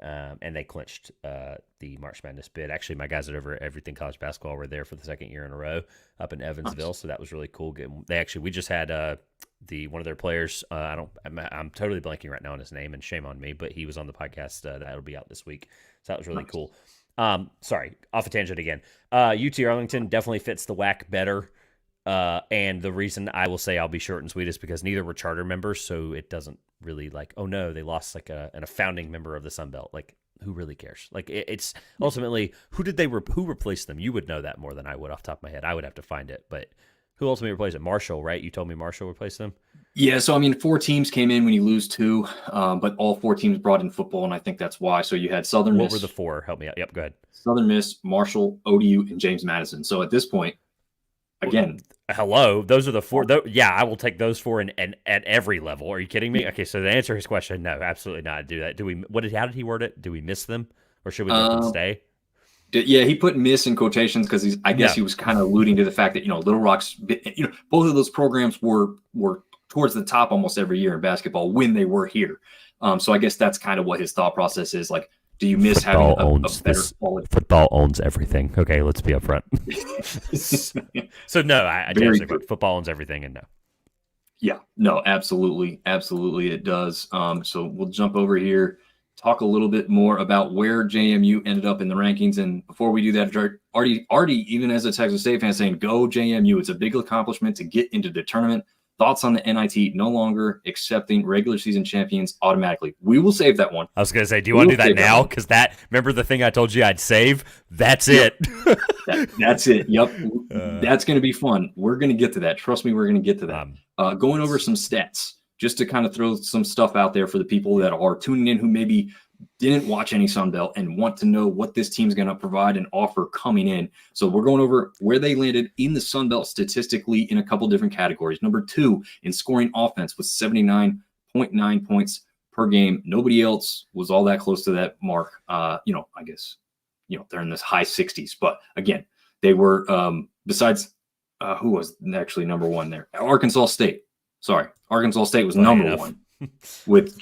and they clinched the March Madness bid. Actually, my guys at over Everything College Basketball were there for the second year in a row up in Evansville, so that was really cool. We just had one of their players. I'm totally blanking right now on his name, and shame on me, but he was on the podcast that'll be out this week, so that was really cool. Sorry, off a tangent again. UT Arlington definitely fits the WAC better. And the reason I will say I'll be short and sweet is because neither were charter members, so it doesn't really oh no, they lost a founding member of the Sun Belt. Who really cares? It's ultimately who replaced them? You would know that more than I would off the top of my head. I would have to find it, but who ultimately replaced it? Marshall, right? You told me Marshall replaced them. Yeah, so 4 teams came in when you lose 2, but all 4 teams brought in football, and I think that's why. So you had Southern Miss. What were the 4? Help me out. Yep, go ahead. Southern Miss, Marshall, ODU, and James Madison. So at this point, again, hello, those are the 4. Yeah, I will take those 4 and at every level. Are you kidding me? Okay, so to answer his question, no, absolutely not. Do that. How did he word it? Do we miss them, or should we let them stay? Yeah, he put "miss" in quotations because he was kind of alluding to the fact that Little Rock's, both of those programs were towards the top almost every year in basketball when they were here. So I guess that's kind of what his thought process is. Do you miss football having a better quality? Football owns everything. Okay, let's be upfront. So no, I football owns everything, and no. Yeah, no, absolutely, it does. So we'll jump over here, talk a little bit more about where JMU ended up in the rankings. And before we do that, Artie, even as a Texas State fan, saying go JMU. It's a big accomplishment to get into the tournament. Thoughts on the NIT, no longer accepting regular season champions automatically. We will save that one. I was going to say, do you want to do that now? Because remember the thing I told you I'd save? That's it. That's it. Yep. That's going to be fun. We're going to get to that. Trust me, we're going to get to that. Going over some stats, just to kind of throw some stuff out there for the people that are tuning in who maybe didn't watch any Sun Belt and want to know what this team's going to provide and offer coming in. So we're going over where they landed in the Sun Belt statistically in a couple different categories. Number 2 in scoring offense with 79.9 points per game. Nobody else was all that close to that mark. I guess, they're in this high 60s, but again, they were besides who was actually number 1 there? Arkansas State. Sorry. Arkansas State was number 1 with,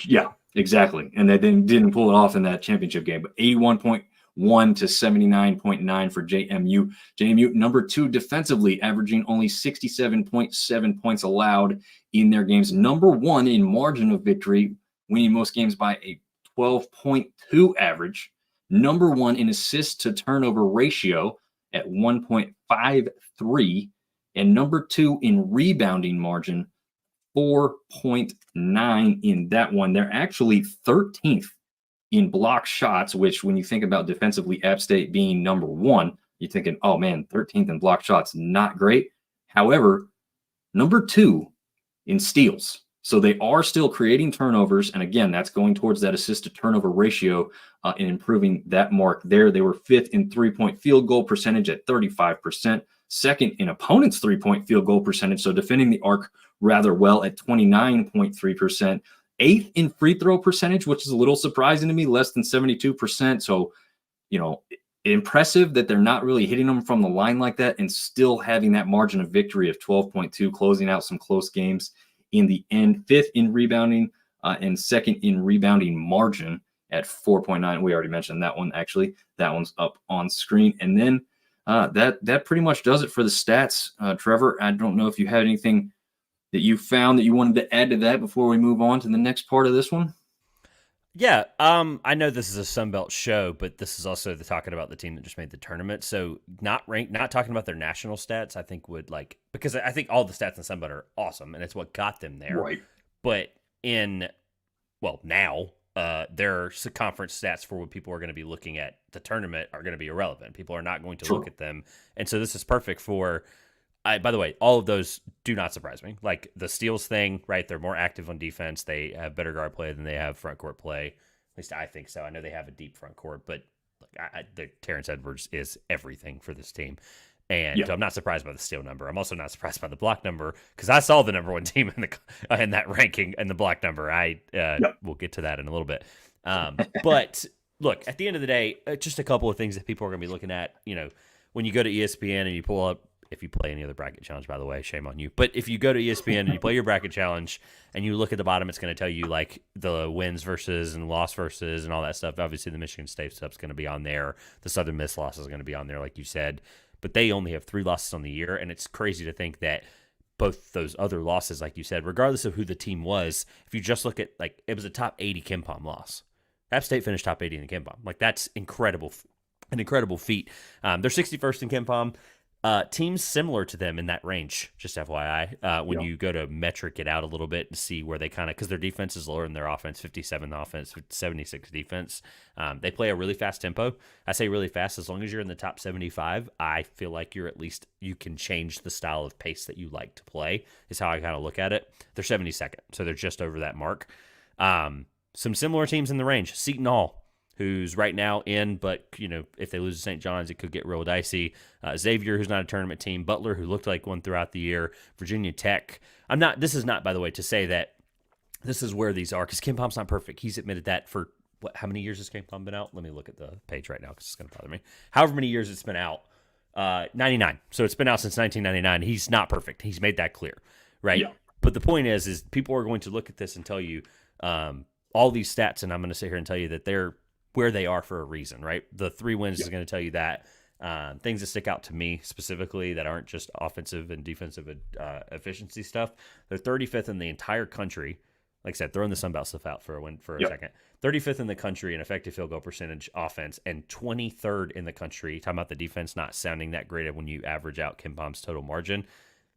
exactly. And they didn't pull it off in that championship game, but 81.1 to 79.9 for JMU. JMU, number 2 defensively, averaging only 67.7 points allowed in their games. Number 1 in margin of victory, winning most games by a 12.2 average. Number 1 in assist to turnover ratio at 1.53. And number 2 in rebounding margin, 4.9 in that one. They're actually 13th in block shots, which when you think about defensively, App State being number 1, you're thinking, oh man, 13th in block shots, not great. However, number 2 in steals. So they are still creating turnovers. And again, that's going towards that assist to turnover ratio and improving that mark there. They were 5th in 3-point field goal percentage at 35%. 2nd in opponent's 3-point field goal percentage. So defending the arc rather well at 29.3%. 8th in free throw percentage, which is a little surprising to me, less than 72%. So, impressive that they're not really hitting them from the line like that and still having that margin of victory of 12.2, closing out some close games in the end. 5th in rebounding and 2nd in rebounding margin at 4.9. We already mentioned that one, actually. That one's up on screen. And then that pretty much does it for the stats. Trevor, I don't know if you had anything that you found that you wanted to add to that before we move on to the next part of this one? Yeah, I know this is a Sun Belt show, but this is also talking about the team that just made the tournament. So not talking about their national stats, I think because I think all the stats in Sun Belt are awesome, and it's what got them there. Right. But now their conference stats for what people are going to be looking at the tournament are going to be irrelevant. People are not going to look at them, and so this is perfect for. By the way, all of those do not surprise me. Like the steals thing, right? They're more active on defense. They have better guard play than they have front court play. At least I think so. I know they have a deep front court, but Terrence Edwards is everything for this team. And I'm not surprised by the steal number. I'm also not surprised by the block number because I saw the number 1 team in that ranking and the block number. We'll get to that in a little bit. But look, at the end of the day, just a couple of things that people are going to be looking at. When you go to ESPN and you pull up, if you play any other bracket challenge, by the way, shame on you. But if you go to ESPN and you play your bracket challenge and you look at the bottom, it's going to tell you like the wins versus and loss versus and all that stuff. Obviously, the Michigan State stuff's going to be on there. The Southern Miss loss is going to be on there, like you said. But they only have 3 losses on the year, and it's crazy to think that both those other losses, like you said, regardless of who the team was, if you just look at, like, it was a top 80 KenPom loss. App State finished top 80 in the KenPom. Like, that's incredible, an incredible feat. They're 61st in KenPom. Teams similar to them in that range, just FYI, when you go to metric it out a little bit and see where they kind of, because their defense is lower than their offense, 57 offense, 76 defense. They play a really fast tempo. I say really fast. As long as you're in the top 75, I feel like you can change the style of pace that you like to play, is how I kind of look at it. They're 72nd, so they're just over that mark. Some similar teams in the range. Seton Hall, who's right now in, but if they lose to St. John's, it could get real dicey. Xavier, who's not a tournament team. Butler, who looked like one throughout the year. Virginia Tech. This is not, by the way, to say that this is where these are, because KenPom's not perfect. He's admitted that for, how many years has KenPom been out? Let me look at the page right now, because it's going to bother me. However many years it's been out. 99. So it's been out since 1999. He's not perfect. He's made that clear, right? Yeah. But the point is people are going to look at this and tell you all these stats, and I'm going to sit here and tell you that they're where they are for a reason, right? The 3 wins is going to tell you that. Things that stick out to me specifically that aren't just offensive and defensive efficiency stuff. They're 35th in the entire country. Like I said, throwing the Sun Belt stuff out for a second. 35th in the country in effective field goal percentage offense, and 23rd in the country. Talking about the defense not sounding that great when you average out KenPom's total margin.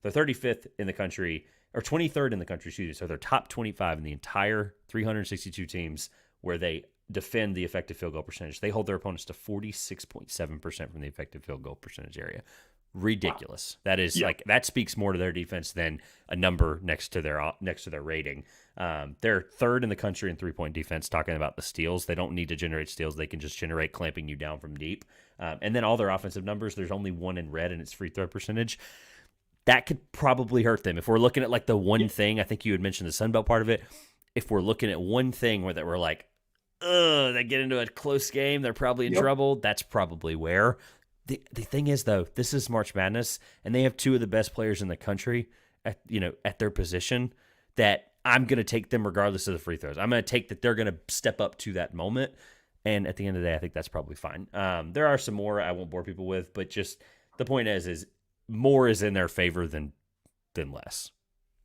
They're 35th in the country, or 23rd in the country, excuse me. So they're top 25 in the entire 362 teams where they defend the effective field goal percentage. They hold their opponents to 46.7% from the effective field goal percentage area. Ridiculous. Wow. That is that speaks more to their defense than a number next to their rating. They're 3rd in the country in 3-point defense. Talking about the steals, they don't need to generate steals. They can just generate clamping you down from deep. And then all their offensive numbers, there's only one in red, and it's free throw percentage. That could probably hurt them. If we're looking at like the one thing, I think you had mentioned the Sun Belt part of it. If we're looking at one thing where that we're like, they get into a close game, they're probably in trouble. That's probably where. The thing is, though, this is March Madness, and they have 2 of the best players in the country at their position, that I'm going to take them regardless of the free throws. I'm going to take that they're going to step up to that moment, and at the end of the day, I think that's probably fine. There are some more I won't bore people with, but just the point is more is in their favor than less.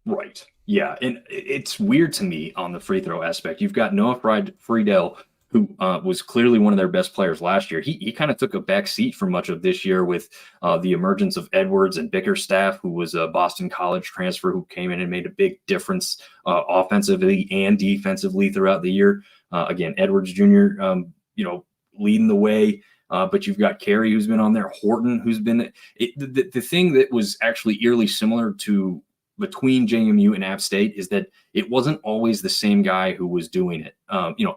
Right. Yeah. And it's weird to me on the free throw aspect. You've got Noah Friedel, who was clearly one of their best players last year. He kind of took a back seat for much of this year with the emergence of Edwards and Bickerstaff, who was a Boston College transfer who came in and made a big difference offensively and defensively throughout the year. Again, Edwards Jr., leading the way. But you've got Carey, who's been on there, Horton, who's been the thing that was actually eerily similar to between JMU and App State is that it wasn't always the same guy who was doing it.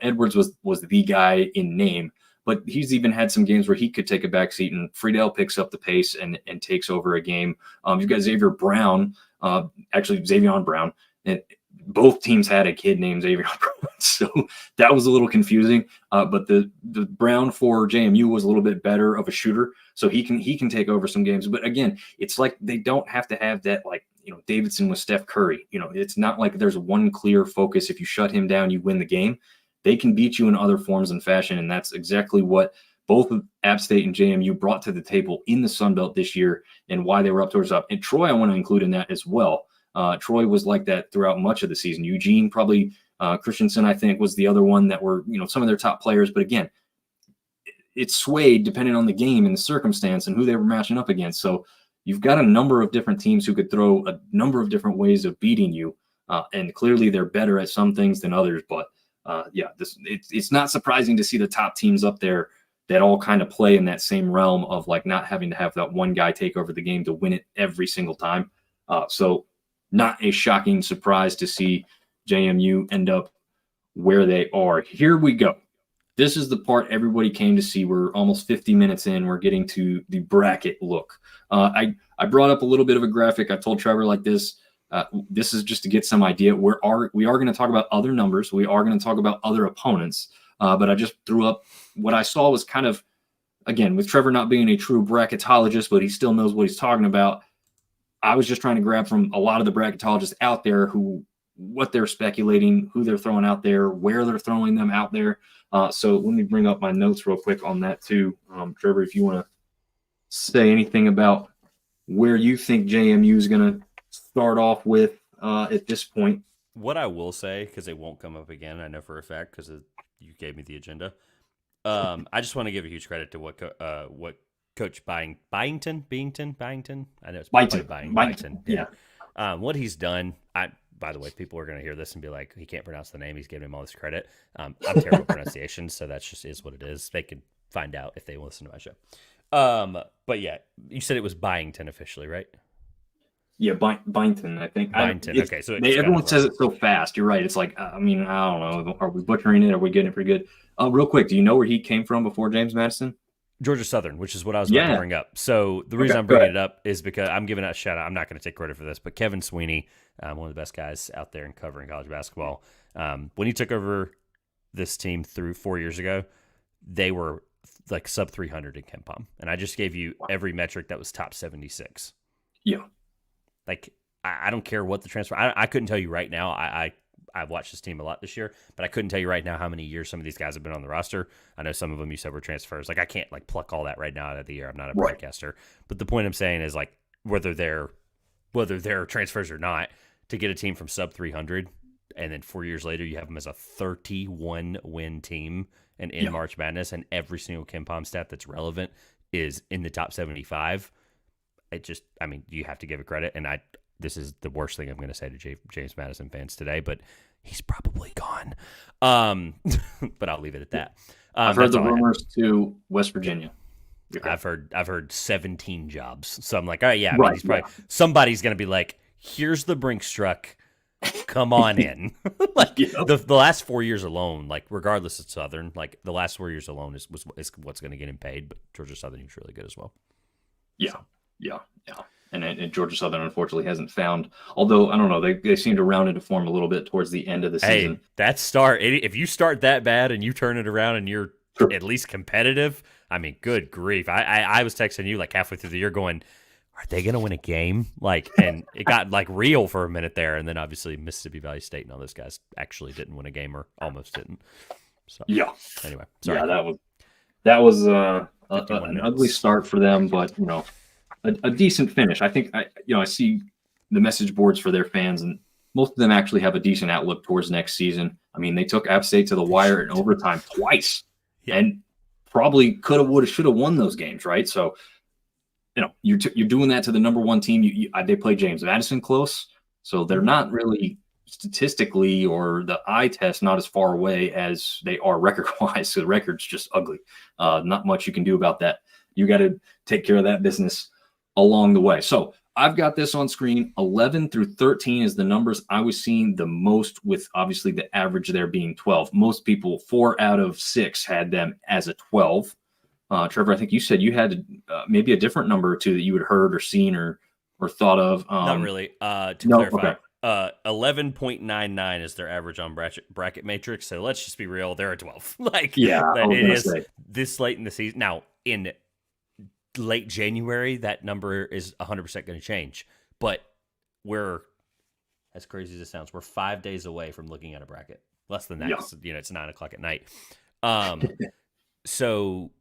Edwards was the guy in name, but he's even had some games where he could take a back seat, and Friedel picks up the pace and takes over a game. You've got Xavier Brown, and both teams had a kid named Xavier Brown, so that was a little confusing. But the Brown for JMU was a little bit better of a shooter, so he can take over some games. But again, it's like they don't have to have that Davidson with Steph Curry. It's not like there's one clear focus. If you shut him down, you win the game. They can beat you in other forms and fashion, and that's exactly what both App State and JMU brought to the table in the Sun Belt this year, and why they were up towards up. And Troy, I want to include in that as well. Troy was like that throughout much of the season. Eugene, probably Christensen, I think, was the other one that were some of their top players. But again, it swayed depending on the game and the circumstance and who they were matching up against. So you've got a number of different teams who could throw a number of different ways of beating you. And clearly they're better at some things than others. But it's not surprising to see the top teams up there that all kind of play in that same realm of like not having to have that one guy take over the game to win it every single time. So not a shocking surprise to see JMU end up where they are. Here we go. This is the part everybody came to see. We're almost 50 minutes in. We're getting to the bracket look. I brought up a little bit of a graphic. I told Trevor like this. This is just to get some idea. We are going to talk about other numbers. We are going to talk about other opponents. But I just threw up what I saw was kind of, again, with Trevor not being a true bracketologist, but he still knows what he's talking about. I was just trying to grab from a lot of the bracketologists out there what they're speculating, who they're throwing out there, where they're throwing them out there. So let me bring up my notes real quick on that too. Trevor, if you want to say anything about where you think JMU is going to start off with at this point. What I will say, because it won't come up again, I know for a fact, because you gave me the agenda. I just want to give a huge credit to what Coach Byington. I know it's Byington. Yeah. What he's done. By the way, people are going to hear this and be like, he can't pronounce the name. He's giving him all this credit. I'm terrible at pronunciation, so that just is what it is. They can find out if they listen to my show. But yeah, you said it was Byington officially, right? Yeah, Byington, I think. Byington. Okay, so everyone says it so fast. You're right. It's like, I don't know. Are we butchering it? Are we getting it pretty good? Real quick, do you know where he came from before James Madison? Georgia Southern, which is what I was about to bring up. So the reason I'm bringing it up is because I'm giving a shout out. I'm not going to take credit for this, but Kevin Sweeney, one of the best guys out there in covering college basketball, when he took over this team 4 years ago, they were like sub 300 in KenPom, and I just gave you every metric that was top 76. Yeah, like I don't care what the transfer. I couldn't tell you right now. I've watched this team a lot this year, but I couldn't tell you right now how many years some of these guys have been on the roster. I know some of them you said were transfers. Like I can't like pluck all that right now out of the year. I'm not a broadcaster, but the point I'm saying is like whether they're transfers or not, to get a team from sub 300 and then 4 years later you have them as a 31 win team and in March Madness, and every single KenPom stat that's relevant is in the top 75. You have to give it credit, and this is the worst thing I'm going to say to James Madison fans today, but he's probably gone. But I'll leave it at that. I've heard the rumors to West Virginia. Okay. I've heard 17 jobs. So I'm like, all right, yeah. He's probably somebody's going to be like, here's the Brinks truck. Come on in. The last 4 years alone, like regardless of Southern, like the last 4 years alone is what's going to get him paid. But Georgia Southern is really good as well. Yeah. And Georgia Southern, unfortunately, hasn't found. Although I don't know, they seem to round into form a little bit towards the end of the season. Hey, that start. If you start that bad and you turn it around and you're at least competitive, I mean, good grief! I was texting you like halfway through the year, going, "Are they going to win a game?" Like, and it got like real for a minute there, and then obviously Mississippi Valley State and all those guys actually didn't win a game or almost didn't. So anyway, sorry. Yeah, that was an ugly start for them, but a decent finish. I think I see the message boards for their fans, and most of them actually have a decent outlook towards next season. I mean, they took App State to the wire in overtime twice, and probably could have, would have, should have won those games, right? So, you're doing that to the number one team. They play James Madison close, so they're not really statistically or the eye test not as far away as they are record-wise. So the record's just ugly. Not much you can do about that. You got to take care of that business along the way. So I've got this on screen. 11 through 13 is the numbers I was seeing the most, with obviously the average there being 12. Most people, 4 out of 6, had them as a 12. Trevor, I think you said you had maybe a different number or two that you had heard or seen or thought of. Not really. To clarify, 11.99 is their average on bracket matrix. So let's just be real. They're a 12. It is this late in the season. Now, in late January, that number is 100% going to change. But we're, as crazy as it sounds, we're 5 days away from looking at a bracket. Less than that. Yeah. It's 9 o'clock at night. So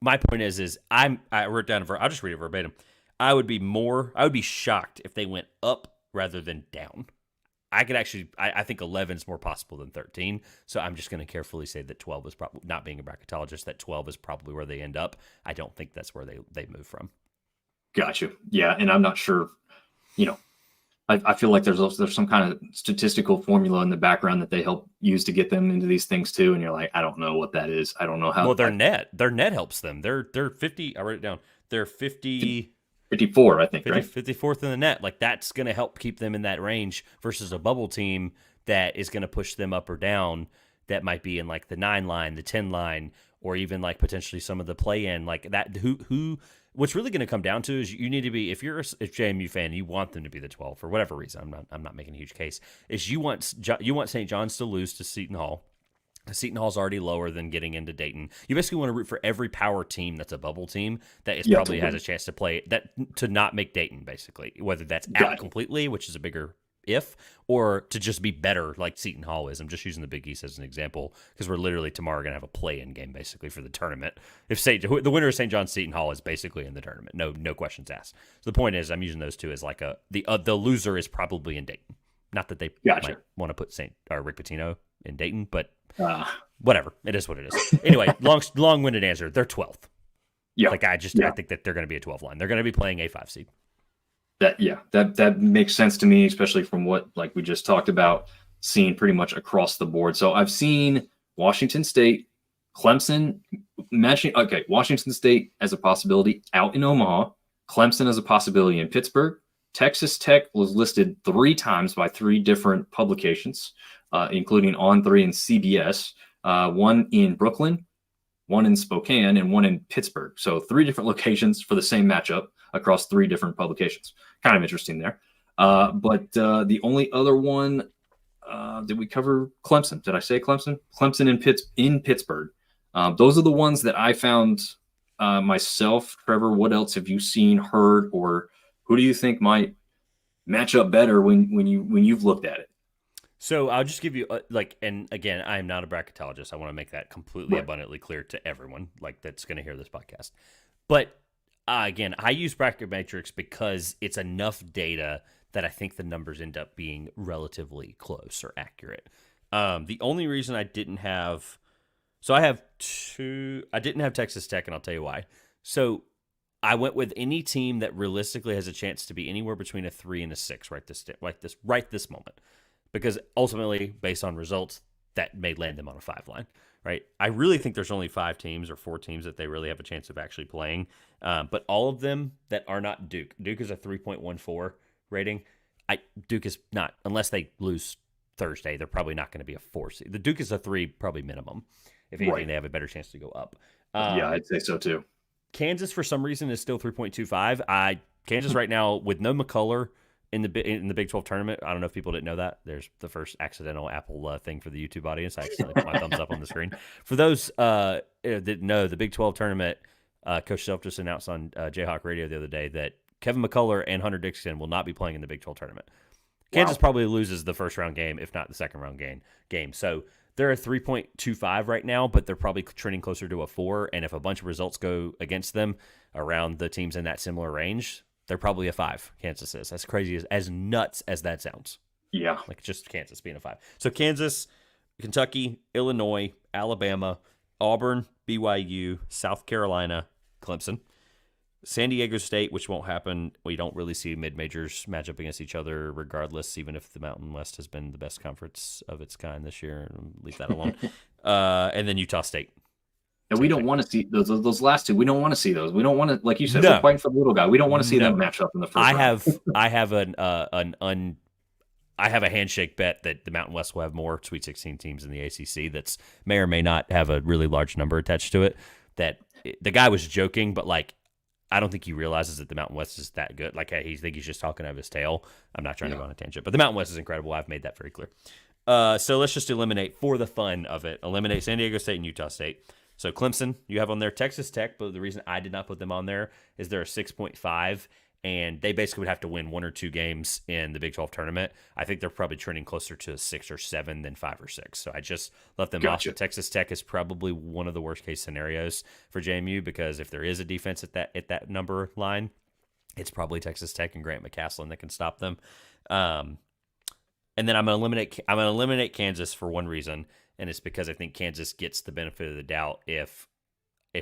my point is I wrote down, I'll just read it verbatim. I would be shocked if they went up rather than down. I think 11 is more possible than 13. So I'm just going to carefully say that 12 is probably, not being a bracketologist, that 12 is probably where they end up. I don't think that's where they move from. Gotcha. Yeah. And I'm not sure, I feel like there's some kind of statistical formula in the background that they help use to get them into these things too. And you're like, I don't know what that is. I don't know how. Well, their net helps them. They're 50. I wrote it down. They're 50. 54, I think, right? 54th in the net. Like, that's going to help keep them in that range versus a bubble team that is going to push them up or down. That might be in like the 9 line, the 10 line, or even like potentially some of the play in like that. What's really going to come down to is you need to be, if you're a JMU fan, you want them to be the 12 for whatever reason. I'm not making a huge case. Is you want St. John's to lose to Seton Hall. Seton Hall's already lower than getting into Dayton. You basically want to root for every power team that's a bubble team that is Yeah, probably to has win. a chance to play that to not make Dayton, basically, whether that's out Gotcha. completely, which is a bigger if, or to just be better like Seton Hall is. I'm just using the Big East as an example because we're literally tomorrow going to have a play-in game basically for the tournament. If the winner of St. John's Seton Hall is basically in the tournament, no questions asked. So the point is, I'm using those two as like the loser is probably in Dayton. Not that they Gotcha. might want to put St. or Rick Pitino in Dayton, but Uh, whatever. It is what it is. Anyway, long-winded answer. They're 12th. yeah. Like I Yeah. think that they're going to be a 12 line. They're going to be playing a 5 seed. That makes sense to me, especially from what like we just talked about, seeing pretty much across the board. So I've seen Washington State, Clemson, Washington State as a possibility out in Omaha, Clemson as a possibility in Pittsburgh. Texas Tech was listed 3 times by 3 different publications, including On3 and CBS. One in Brooklyn, one in Spokane, and one in Pittsburgh. So 3 different locations for the same matchup across 3 different publications. Kind of interesting there. But the only other one, did we cover Clemson? Did I say Clemson? Clemson in Pittsburgh. Those are the ones that I found myself. Trevor, what else have you seen, heard, or who do you think might match up better when you've looked at it? So I'll just give you and again, I am not a bracketologist. I want to make that completely abundantly clear to everyone that's going to hear this podcast. But again, I use bracket matrix because it's enough data that I think the numbers end up being relatively close or accurate. The only reason I didn't have, I didn't have Texas Tech, and I'll tell you why. So I went with any team that realistically has a chance to be anywhere between a 3 and a 6 right this moment. Because ultimately, based on results, that may land them on a 5 line, right? I really think there's only 5 teams or 4 teams that they really have a chance of actually playing. But all of them that are not Duke. Duke is a 3.14 rating. Duke is not, unless they lose Thursday, they're probably not going to be a 4 seed. The Duke is a 3 probably minimum. If anything, they have a better chance to go up. Yeah, I'd say so too. Kansas, for some reason, is still 3.25. Kansas right now, with no McCullough, in the Big 12 tournament. I don't know if people didn't know that. There's the first accidental Apple thing for the YouTube audience. I accidentally put my thumbs up on the screen. For those that didn't know, the Big 12 tournament, Coach Self just announced on Jayhawk Radio the other day that Kevin McCullough and Hunter Dixon will not be playing in the Big 12 tournament. Kansas probably loses the first round game, if not the second round game. So they're at 3.25 right now, but they're probably trending closer to a 4. And if a bunch of results go against them around the teams in that similar range, they're probably a 5. Kansas is. As crazy as nuts as that sounds. Yeah. Like just Kansas being a 5. So Kansas, Kentucky, Illinois, Alabama, Auburn, BYU, South Carolina, Clemson, San Diego State, which won't happen. We don't really see mid-majors match up against each other regardless, even if the Mountain West has been the best conference of its kind this year. Leave that alone. And then Utah State. And we don't want to see those last 2. We don't want to see those. We don't want to, like you said, No. we're fighting for the little guy. We don't want to see them match up in the first round. I have a handshake bet that the Mountain West will have more Sweet 16 teams in the ACC. That's may or may not have a really large number attached to it. That the guy was joking, but like I don't think he realizes that the Mountain West is that good. Like he's just talking out of his tail. I'm not trying to go on a tangent, but the Mountain West is incredible. I've made that very clear. So let's just eliminate, for the fun of it, San Diego State and Utah State. So Clemson, you have on there Texas Tech, but the reason I did not put them on there is they're a 6.5, and they basically would have to win 1 or 2 games in the Big 12 tournament. I think they're probably trending closer to a 6 or 7 than 5 or 6. So I just left them off. But Texas Tech is probably one of the worst case scenarios for JMU, because if there is a defense at that number line, it's probably Texas Tech and Grant McCaslin that can stop them. And then I'm gonna eliminate Kansas for one reason. And it's because I think Kansas gets the benefit of the doubt. If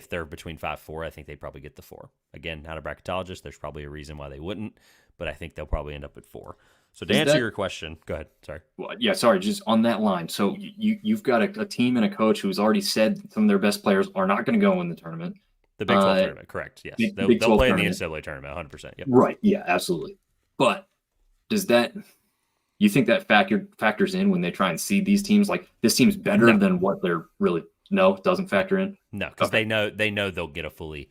they're between 5-4, I think they probably get the 4. Again, not a bracketologist. There's probably a reason why they wouldn't, but I think they'll probably end up at 4. So to answer your question, go ahead. Sorry. Well, yeah, sorry. Just on that line. So you've got a team and a coach who's already said some of their best players are not going to go in the tournament. The Big 12 tournament, correct? Yes, they'll play in the NCAA tournament, 100%. Yep. Right. Yeah, absolutely. But does that? You think that factors in when they try and seed these teams? Like this team's better than what they're really. No, it doesn't factor in. No, because they know they'll get a fully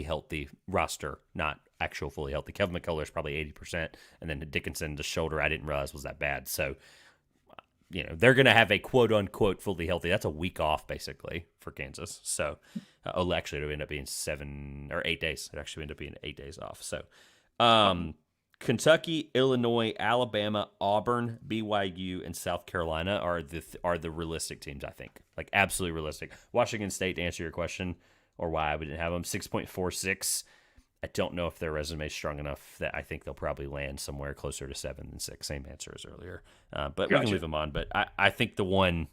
healthy roster, not actual fully healthy. Kevin McCullough is probably 80%, and then Dickinson, the shoulder, I didn't realize was that bad. So they're going to have a quote unquote fully healthy. That's a week off basically for Kansas. So, actually, it'll end up being 7 or 8 days. It actually end up being 8 days off. So, Kentucky, Illinois, Alabama, Auburn, BYU, and South Carolina are the realistic teams. I think, like, absolutely realistic. Washington State, to answer your question, or why we didn't have them, 6.46. I don't know if their resume is strong enough that I think they'll probably land somewhere closer to 7 than 6. Same answer as earlier. But we can leave them on. But I think the one,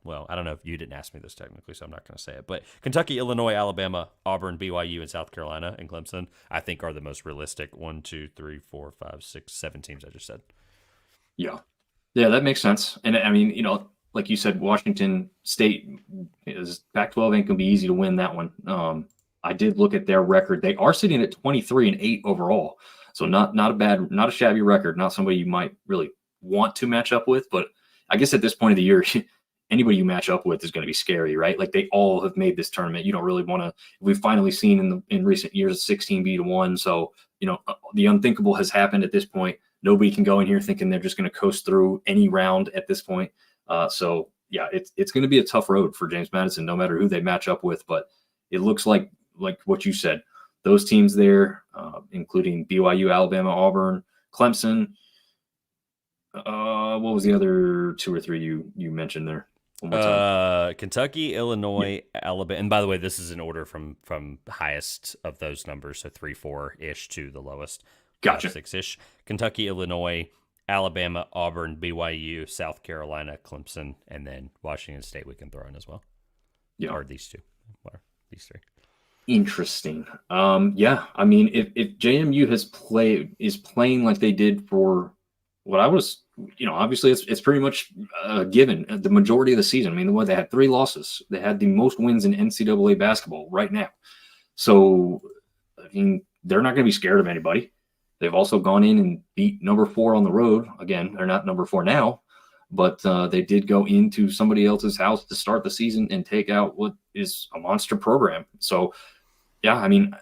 well, I don't know if you didn't ask me this technically, so I'm not going to say it. But Kentucky, Illinois, Alabama, Auburn, BYU, and South Carolina and Clemson, I think are the most realistic 1, 2, 3, 4, 5, 6, 7 teams I just said. Yeah, that makes sense. And I mean, like you said, Washington State is Pac-12 ain't gonna be easy to win that one. I did look at their record. They are sitting at 23-8 overall, so not a shabby record. Not somebody you might really want to match up with, but I guess at this point of the year, anybody you match up with is going to be scary, right? Like, they all have made this tournament. You don't really want to. We've finally seen in recent years 16-1. So the unthinkable has happened at this point. Nobody can go in here thinking they're just going to coast through any round at this point. So yeah, it's going to be a tough road for James Madison, no matter who they match up with. But it looks like what you said, those teams there, including BYU, Alabama, Auburn, Clemson. What was the other 2 or 3 you mentioned there? Kentucky, Illinois, Alabama. And by the way, this is in order from highest of those numbers, so 3, 4-ish to the lowest. Gotcha. 6-ish. Kentucky, Illinois, Alabama, Auburn, BYU, South Carolina, Clemson, and then Washington State we can throw in as well. Yeah. Or these 2. Or these 3. Interesting. Yeah. I mean, if JMU is playing like they did for what I was, obviously it's pretty much given the majority of the season. I mean, they had 3 losses. They had the most wins in NCAA basketball right now. So, I mean, they're not going to be scared of anybody. They've also gone in and beat number 4 on the road. Again, they're not number 4 now, but they did go into somebody else's house to start the season and take out what is a monster program. So, yeah, I mean,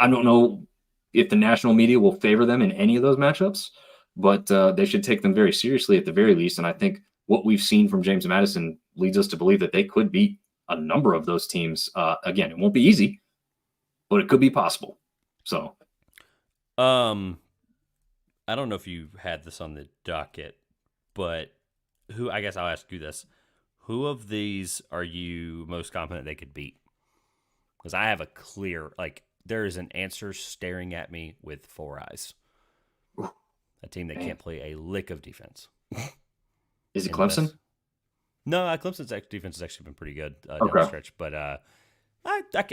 I don't know if the national media will favor them in any of those matchups, but they should take them very seriously at the very least. And I think what we've seen from James Madison leads us to believe that they could beat a number of those teams. Again, it won't be easy, but it could be possible. So, I don't know if you had this on the docket, but I guess I'll ask you this. Who of these are you most confident they could beat? Because I have a clear, there is an answer staring at me with 4 eyes. A team that can't play a lick of defense. Is it Clemson? No, Clemson's defense has actually been pretty good down the stretch. But I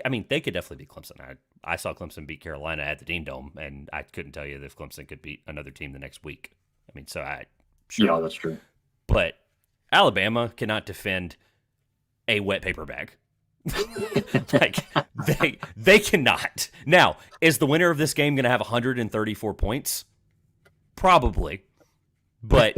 mean, they could definitely beat Clemson. I saw Clemson beat Carolina at the Dean Dome, and I couldn't tell you if Clemson could beat another team the next week. I mean, sure. Yeah, that's true. But Alabama cannot defend a wet paper bag. They cannot. Now, is the winner of this game going to have 134 points? Probably. But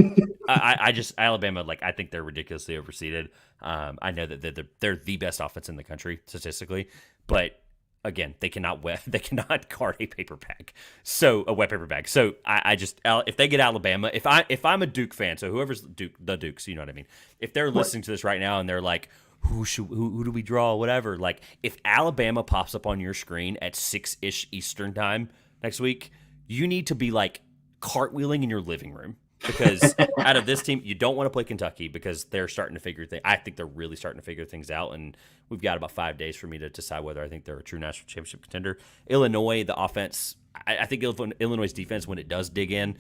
Alabama, I think they're ridiculously overseeded. I know that they're the best offense in the country statistically, but again, they cannot guard a paper bag. So a wet paper bag. So if they get Alabama, if I'm a Duke fan, so whoever's the Dukes, you know what I mean. If they're listening to this right now and they're like, who do we draw? Whatever. If Alabama pops up on your screen at 6-ish Eastern time next week, you need to be cartwheeling in your living room. Because out of this team, you don't want to play Kentucky because they're starting to figure things. I think they're really starting to figure things out, and we've got about 5 days for me to decide whether I think they're a true national championship contender. Illinois, the offense, I think Illinois' defense, when it does dig in,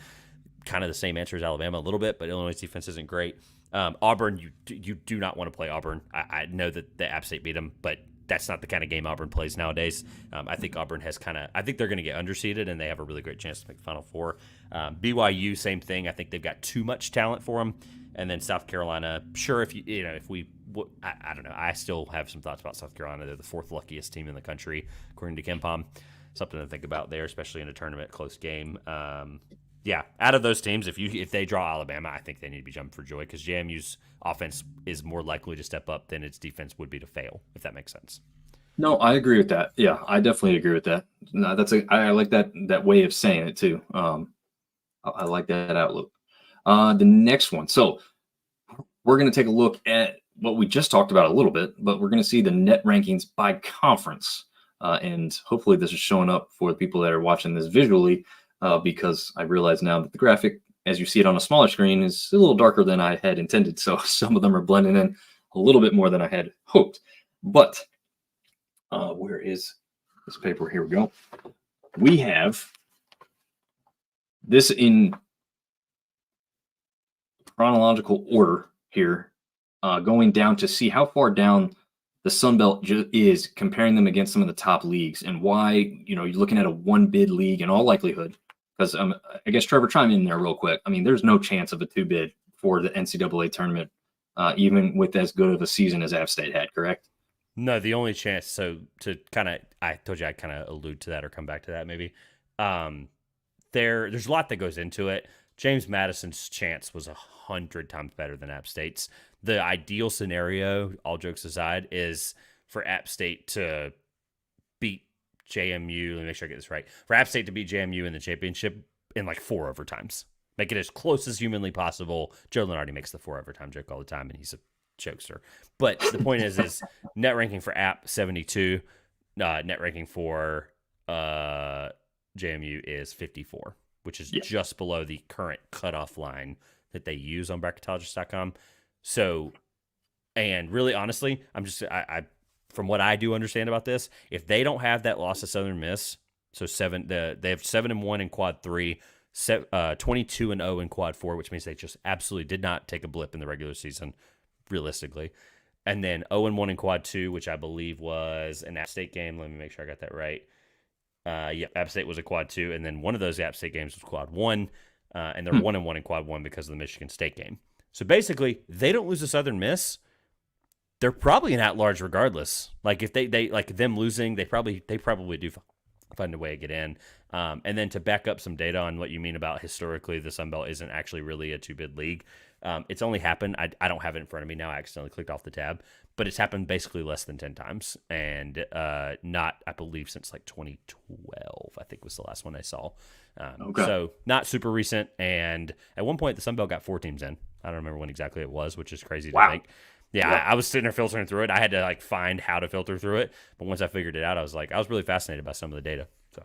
kind of the same answer as Alabama a little bit, but Illinois' defense isn't great. Auburn, you do not want to play Auburn. I know that the App State beat them, but that's not the kind of game Auburn plays nowadays. I think Auburn has I think they're going to get underseeded, and they have a really great chance to make the Final Four. BYU, same thing. I think they've got too much talent for them. And then South Carolina, sure, I don't know. I still have some thoughts about South Carolina. They're the 4th luckiest team in the country, according to KenPom. Something to think about there, especially in a tournament, close game. Yeah, out of those teams, if they draw Alabama, I think they need to be jumping for joy because JMU's offense is more likely to step up than its defense would be to fail, if that makes sense. No, I agree with that. Yeah, I definitely agree with that. No, I like that way of saying it too. I like that outlook. The next one. So we're going to take a look at what we just talked about a little bit, but we're going to see the net rankings by conference. And hopefully this is showing up for the people that are watching this visually, because I realize now that the graphic, as you see it on a smaller screen, is a little darker than I had intended. So some of them are blending in a little bit more than I had hoped. But where is this paper? Here we go. We have this in chronological order here, going down to see how far down the Sun Belt is, comparing them against some of the top leagues, and why, you're looking at a one bid league in all likelihood. Because I guess, Trevor, chime in there real quick. I mean, there's no chance of a two bid for the NCAA tournament, even with as good of a season as App State had, correct? No, the only chance. So to kind of, I told you I'd kind of allude to that or come back to that maybe. There's a lot that goes into it. James Madison's chance was 100 times better than App State's. The ideal scenario, all jokes aside, is for App State to beat JMU. Let me make sure I get this right. For App State to beat JMU in the championship in like 4 overtimes. Make it as close as humanly possible. Joe Lenardi makes the 4 overtime joke all the time, and he's a jokester. But the point is net ranking for App 72, net ranking for JMU is 54, which is just below the current cutoff line that they use on bracketologist.com. So, and really honestly, I from what I do understand about this, if they don't have that loss to Southern Miss, so they have 7-1 in quad 3, 22-0 in quad 4, which means they just absolutely did not take a blip in the regular season, realistically. And then 0-1 in quad 2, which I believe was an App State game. Let me make sure I got that right. App State was a quad 2, and then one of those App State games was quad 1, and they're 1-1 in quad 1 because of the Michigan State game. So basically, they don't lose to Southern Miss, they're probably an at-large regardless. Like if they like them losing, they probably do find a way to get in. And then to back up some data on what you mean about historically the Sun Belt isn't actually really a two-bid league. It's only happened. I don't have it in front of me now. I accidentally clicked off the tab, but it's happened basically less than 10 times, and not, I believe, since like 2012. I think was the last one I saw. Okay. So not super recent. And at one point, the Sun Belt got 4 teams in. I don't remember when exactly it was, which is crazy to think. Yeah, I was sitting there filtering through it. I had to like find how to filter through it, but once I figured it out, I was really fascinated by some of the data. So,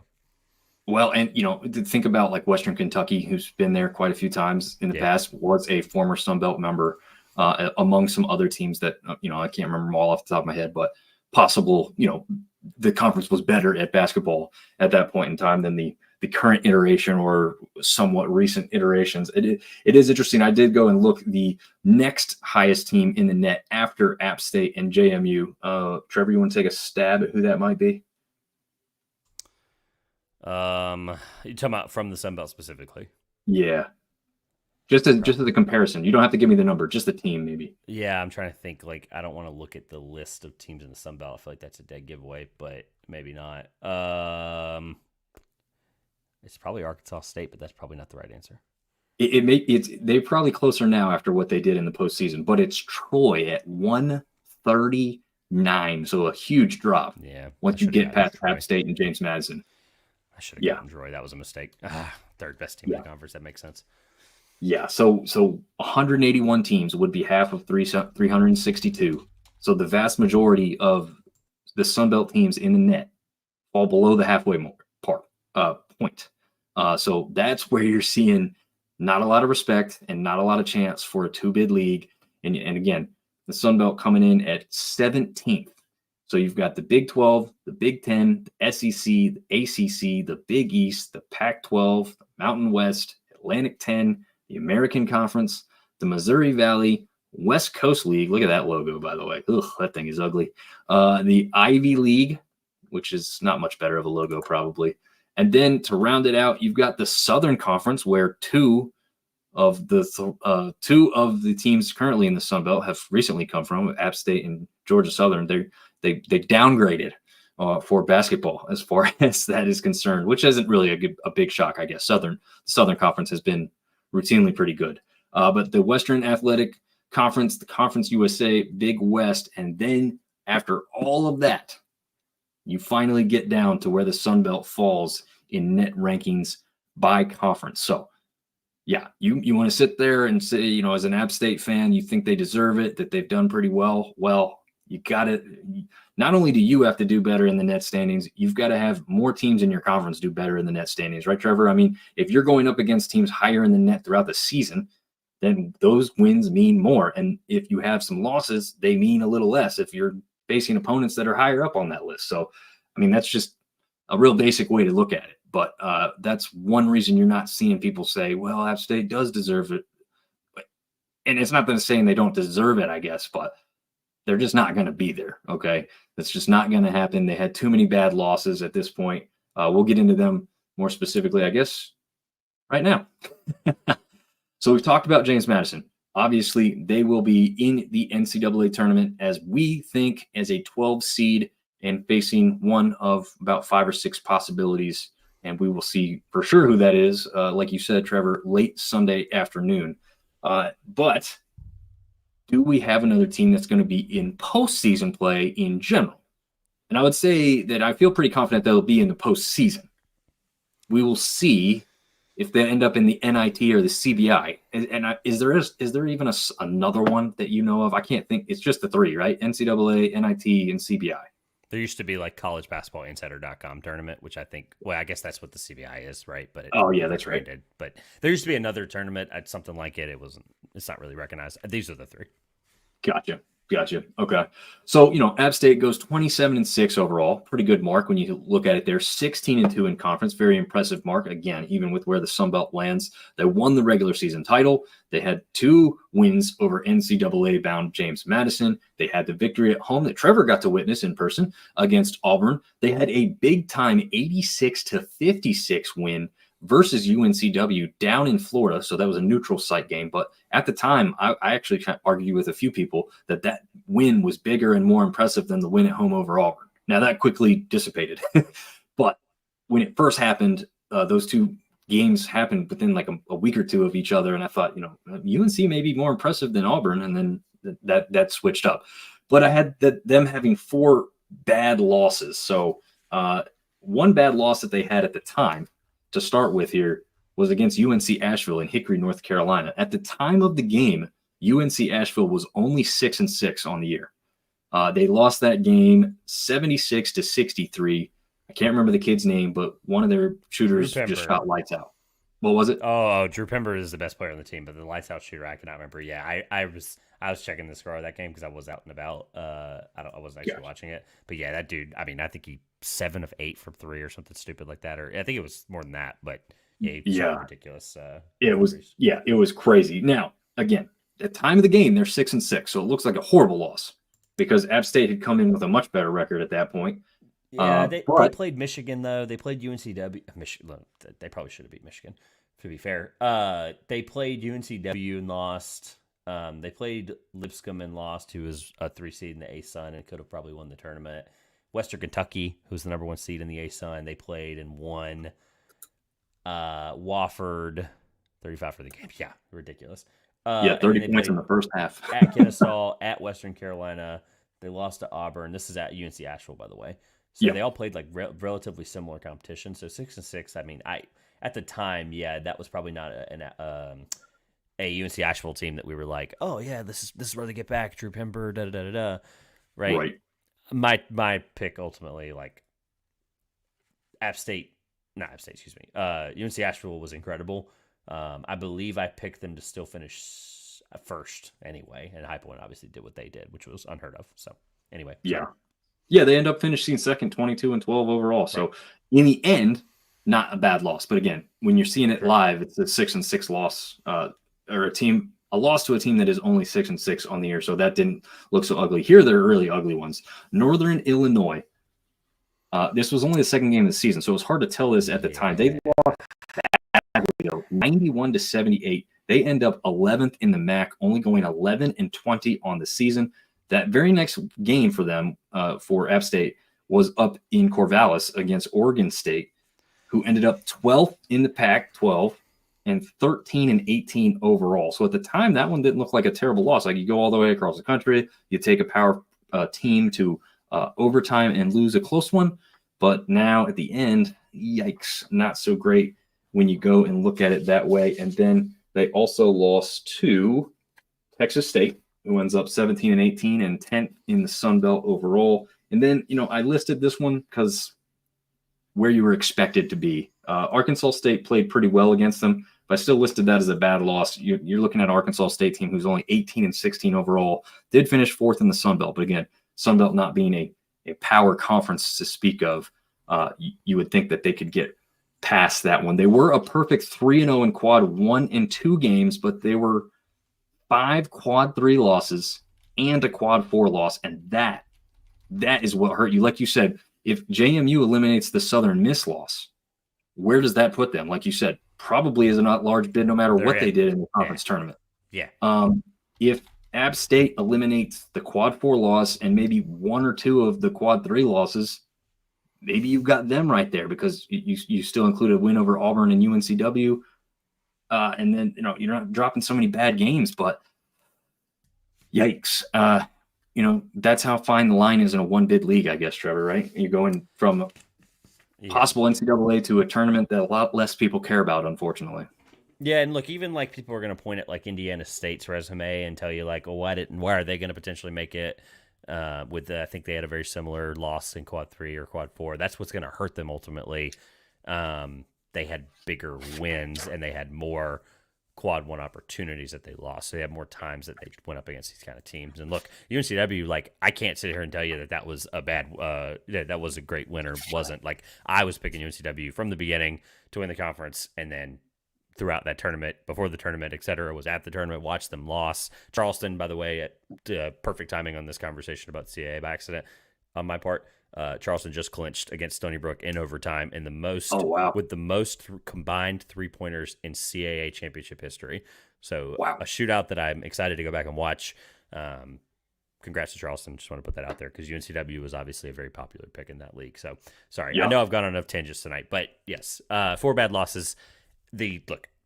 well, and to think about like Western Kentucky, who's been there quite a few times in the past, was a former Sun Belt member, among some other teams that I can't remember them all off the top of my head, but possible. The conference was better at basketball at that point in time than the current iteration or somewhat recent iterations. It is interesting. I did go and look the next highest team in the net after App State and JMU. Trevor, you want to take a stab at who that might be? You're talking about from the Sun Belt specifically? Yeah. Just as a comparison. You don't have to give me the number, just the team maybe. Yeah, I'm trying to think. Like, I don't want to look at the list of teams in the Sun Belt. I feel like that's a dead giveaway, but maybe not. It's probably Arkansas State, but that's probably not the right answer. They're probably closer now after what they did in the postseason, but it's Troy at 139, so a huge drop. Yeah, once you get past App State and James Madison. I should have gotten Troy. That was a mistake. Third best team in the conference. That makes sense. Yeah, so 181 teams would be half of 362. So the vast majority of the Sun Belt teams in the net fall below the halfway point. So that's where you're seeing not a lot of respect and not a lot of chance for a two-bid league. And again, the Sun Belt coming in at 17th. So you've got the Big 12, the Big 10, the SEC, the ACC, the Big East, the Pac-12, the Mountain West, Atlantic 10, the American Conference, the Missouri Valley, West Coast League. Look at that logo, by the way. Ugh, that thing is ugly. The Ivy League, which is not much better of a logo probably. And then to round it out, you've got the Southern Conference, where two of the teams currently in the Sun Belt have recently come from, App State and Georgia Southern. They downgraded for basketball as far as that is concerned, which isn't really a big shock, I guess. The Southern Conference has been routinely pretty good. But the Western Athletic Conference, the Conference USA, Big West, and then after all of that, you finally get down to where the Sun Belt falls in net rankings by conference. So Yeah, you want to sit there and say, you know, as an App State fan, you think they deserve it, that they've done pretty well. Well, you got to, not only do you have to do better in the net standings, you've got to have more teams in your conference do better in the net standings, right, Trevor? I mean, if you're going up against teams higher in the net throughout the season, then those wins mean more. And if you have some losses, they mean a little less if you're facing opponents that are higher up on that list. So, I mean, that's just a real basic way to look at it. But that's one reason you're not seeing people say, well, App State does deserve it. And it's not that it's saying they don't deserve it, I guess, but they're just not going to be there. Okay. That's just not going to happen. They had too many bad losses at this point. We'll get into them more specifically, I guess, right now. So we've talked about James Madison. Obviously, they will be in the NCAA tournament as we think as a 12 seed and facing one of about 5 or 6 possibilities. And we will see for sure who that is. Like you said, Trevor, late Sunday afternoon. But do we have another team that's going to be in postseason play in general? And I would say that I feel pretty confident they'll be in the postseason. We will see if they end up in the NIT or the CBI. And is there even another one that you know of? I can't think. It's just the 3, right? NCAA, NIT, and CBI. There used to be like college basketball insider.com tournament, which I think, well, I guess that's what the CBI is, right? But oh yeah, that's right. But there used to be another tournament at something like it. It's not really recognized. These are the 3. Gotcha. Okay. So, you know, App State goes 27-6 overall. Pretty good mark when you look at it there. 16-2 in conference. Very impressive mark. Again, even with where the Sun Belt lands. They won the regular season title. They had 2 wins over NCAA-bound James Madison. They had the victory at home that Trevor got to witness in person against Auburn. They had a big-time 86-56 win versus UNCW down in Florida. So that was a neutral site game. But at the time, I actually kind of argued with a few people that win was bigger and more impressive than the win at home over Auburn. Now that quickly dissipated. But when it first happened, those 2 games happened within like a week or 2 of each other. And I thought, you know, UNC may be more impressive than Auburn. And then that switched up. But I had them having 4 bad losses. So one bad loss that they had at the time to start with here was against UNC Asheville in Hickory, North Carolina. At the time of the game, UNC Asheville was only 6-6 on the year. They lost that game 76-63. I can't remember the kid's name, but one of their shooters just shot lights out. What was it? Oh, Drew Pember is the best player on the team, but the lights out shooter I cannot remember. Yeah, I was checking the score of that game because I was out and about. I wasn't actually watching it, but yeah, that dude. I mean, I think he 7 of 8 from 3 or something stupid like that, or I think it was more than that. But yeah, ridiculous. It was crazy. Now again, at the time of the game, they're 6-6, so it looks like a horrible loss because App State had come in with a much better record at that point. Yeah, they played Michigan though. They played UNCW. They probably should have beat Michigan. To be fair, they played UNCW and lost. They played Lipscomb and lost, who was a 3 seed in the A-Sun and could have probably won the tournament. Western Kentucky, who's the number 1 seed in the A-Sun, they played and won. Wofford, 35 for the game. Yeah, ridiculous. 30 points in the first half. At Kennesaw, at Western Carolina. They lost to Auburn. This is at UNC Asheville, by the way. So they all played like relatively similar competition. So 6-6. I mean, at the time, that was probably not a UNC Asheville team that we were like, oh yeah, this is where they get back. Drew Pember, right? My pick ultimately, like UNC Asheville was incredible. I believe I picked them to still finish first anyway, and High Point obviously did what they did, which was unheard of. So anyway, yeah, they end up finishing second, 22-12 overall. Right. So in the end, not a bad loss. But again, when you're seeing it live, it's a 6-6 loss, or a loss to a team that is only 6-6 on the year. So that didn't look so ugly. Here, they're really ugly ones. Northern Illinois. This was only the second game of the season, so it was hard to tell this at the time. They lost 91-78. They end up 11th in the MAC, only going 11-20 on the season. That very next game for them, for App State, was up in Corvallis against Oregon State, who ended up 12th in the Pac-12 and 13-18 overall. So at the time, that one didn't look like a terrible loss. Like you go all the way across the country, you take a power team to overtime and lose a close one. But now at the end, yikes, not so great. when you go and look at it that way. And then they also lost to Texas State, who ends up 17-18 and 10th in the Sun Belt overall. And then, I listed this one because where you were expected to be. Arkansas State played pretty well against them, but I still listed that as a bad loss. You're looking at an Arkansas State team who's only 18-16 overall, did finish fourth in the Sun Belt. But again, Sun Belt not being a power conference to speak of, you would think that they could get past that one. They were a perfect 3-0 in quad 1 and 2 games, but they were 5 quad 3 losses and a quad 4 loss, and that is what hurt you. Like you said, if JMU eliminates the Southern Miss loss, where does that put them? Like you said, probably is a not large bid no matter what they did in the conference tournament. Yeah. If App State eliminates the quad 4 loss and maybe 1 or 2 of the quad 3 losses, maybe you've got them right there because you still include a win over Auburn and UNCW. And then, you're not dropping so many bad games, but yikes. That's how fine the line is in a one-bid league, I guess, Trevor, right? You're going from possible NCAA to a tournament that a lot less people care about, unfortunately. Yeah, and look, even like people are going to point at like Indiana State's resume and tell you like, oh, why are they going to potentially make it? I think they had a very similar loss in quad 3 or quad 4. That's what's going to hurt them ultimately. They had bigger wins and they had more quad 1 opportunities that they lost. So they had more times that they went up against these kind of teams. And look, UNCW, like, I can't sit here and tell you that was a bad, that was a great winner. Wasn't. Like, I was picking UNCW from the beginning to win the conference, and then throughout that tournament, before the tournament, et cetera, was at the tournament, watched them loss. Charleston, by the way, at perfect timing on this conversation about CAA by accident on my part. Charleston just clinched against Stony Brook in overtime with the most combined 3-pointers in CAA championship history. So a shootout that I'm excited to go back and watch. Congrats to Charleston. Just want to put that out there because UNCW was obviously a very popular pick in that league. So sorry, I know I've gone on enough tangents tonight, but yes, 4 bad losses. The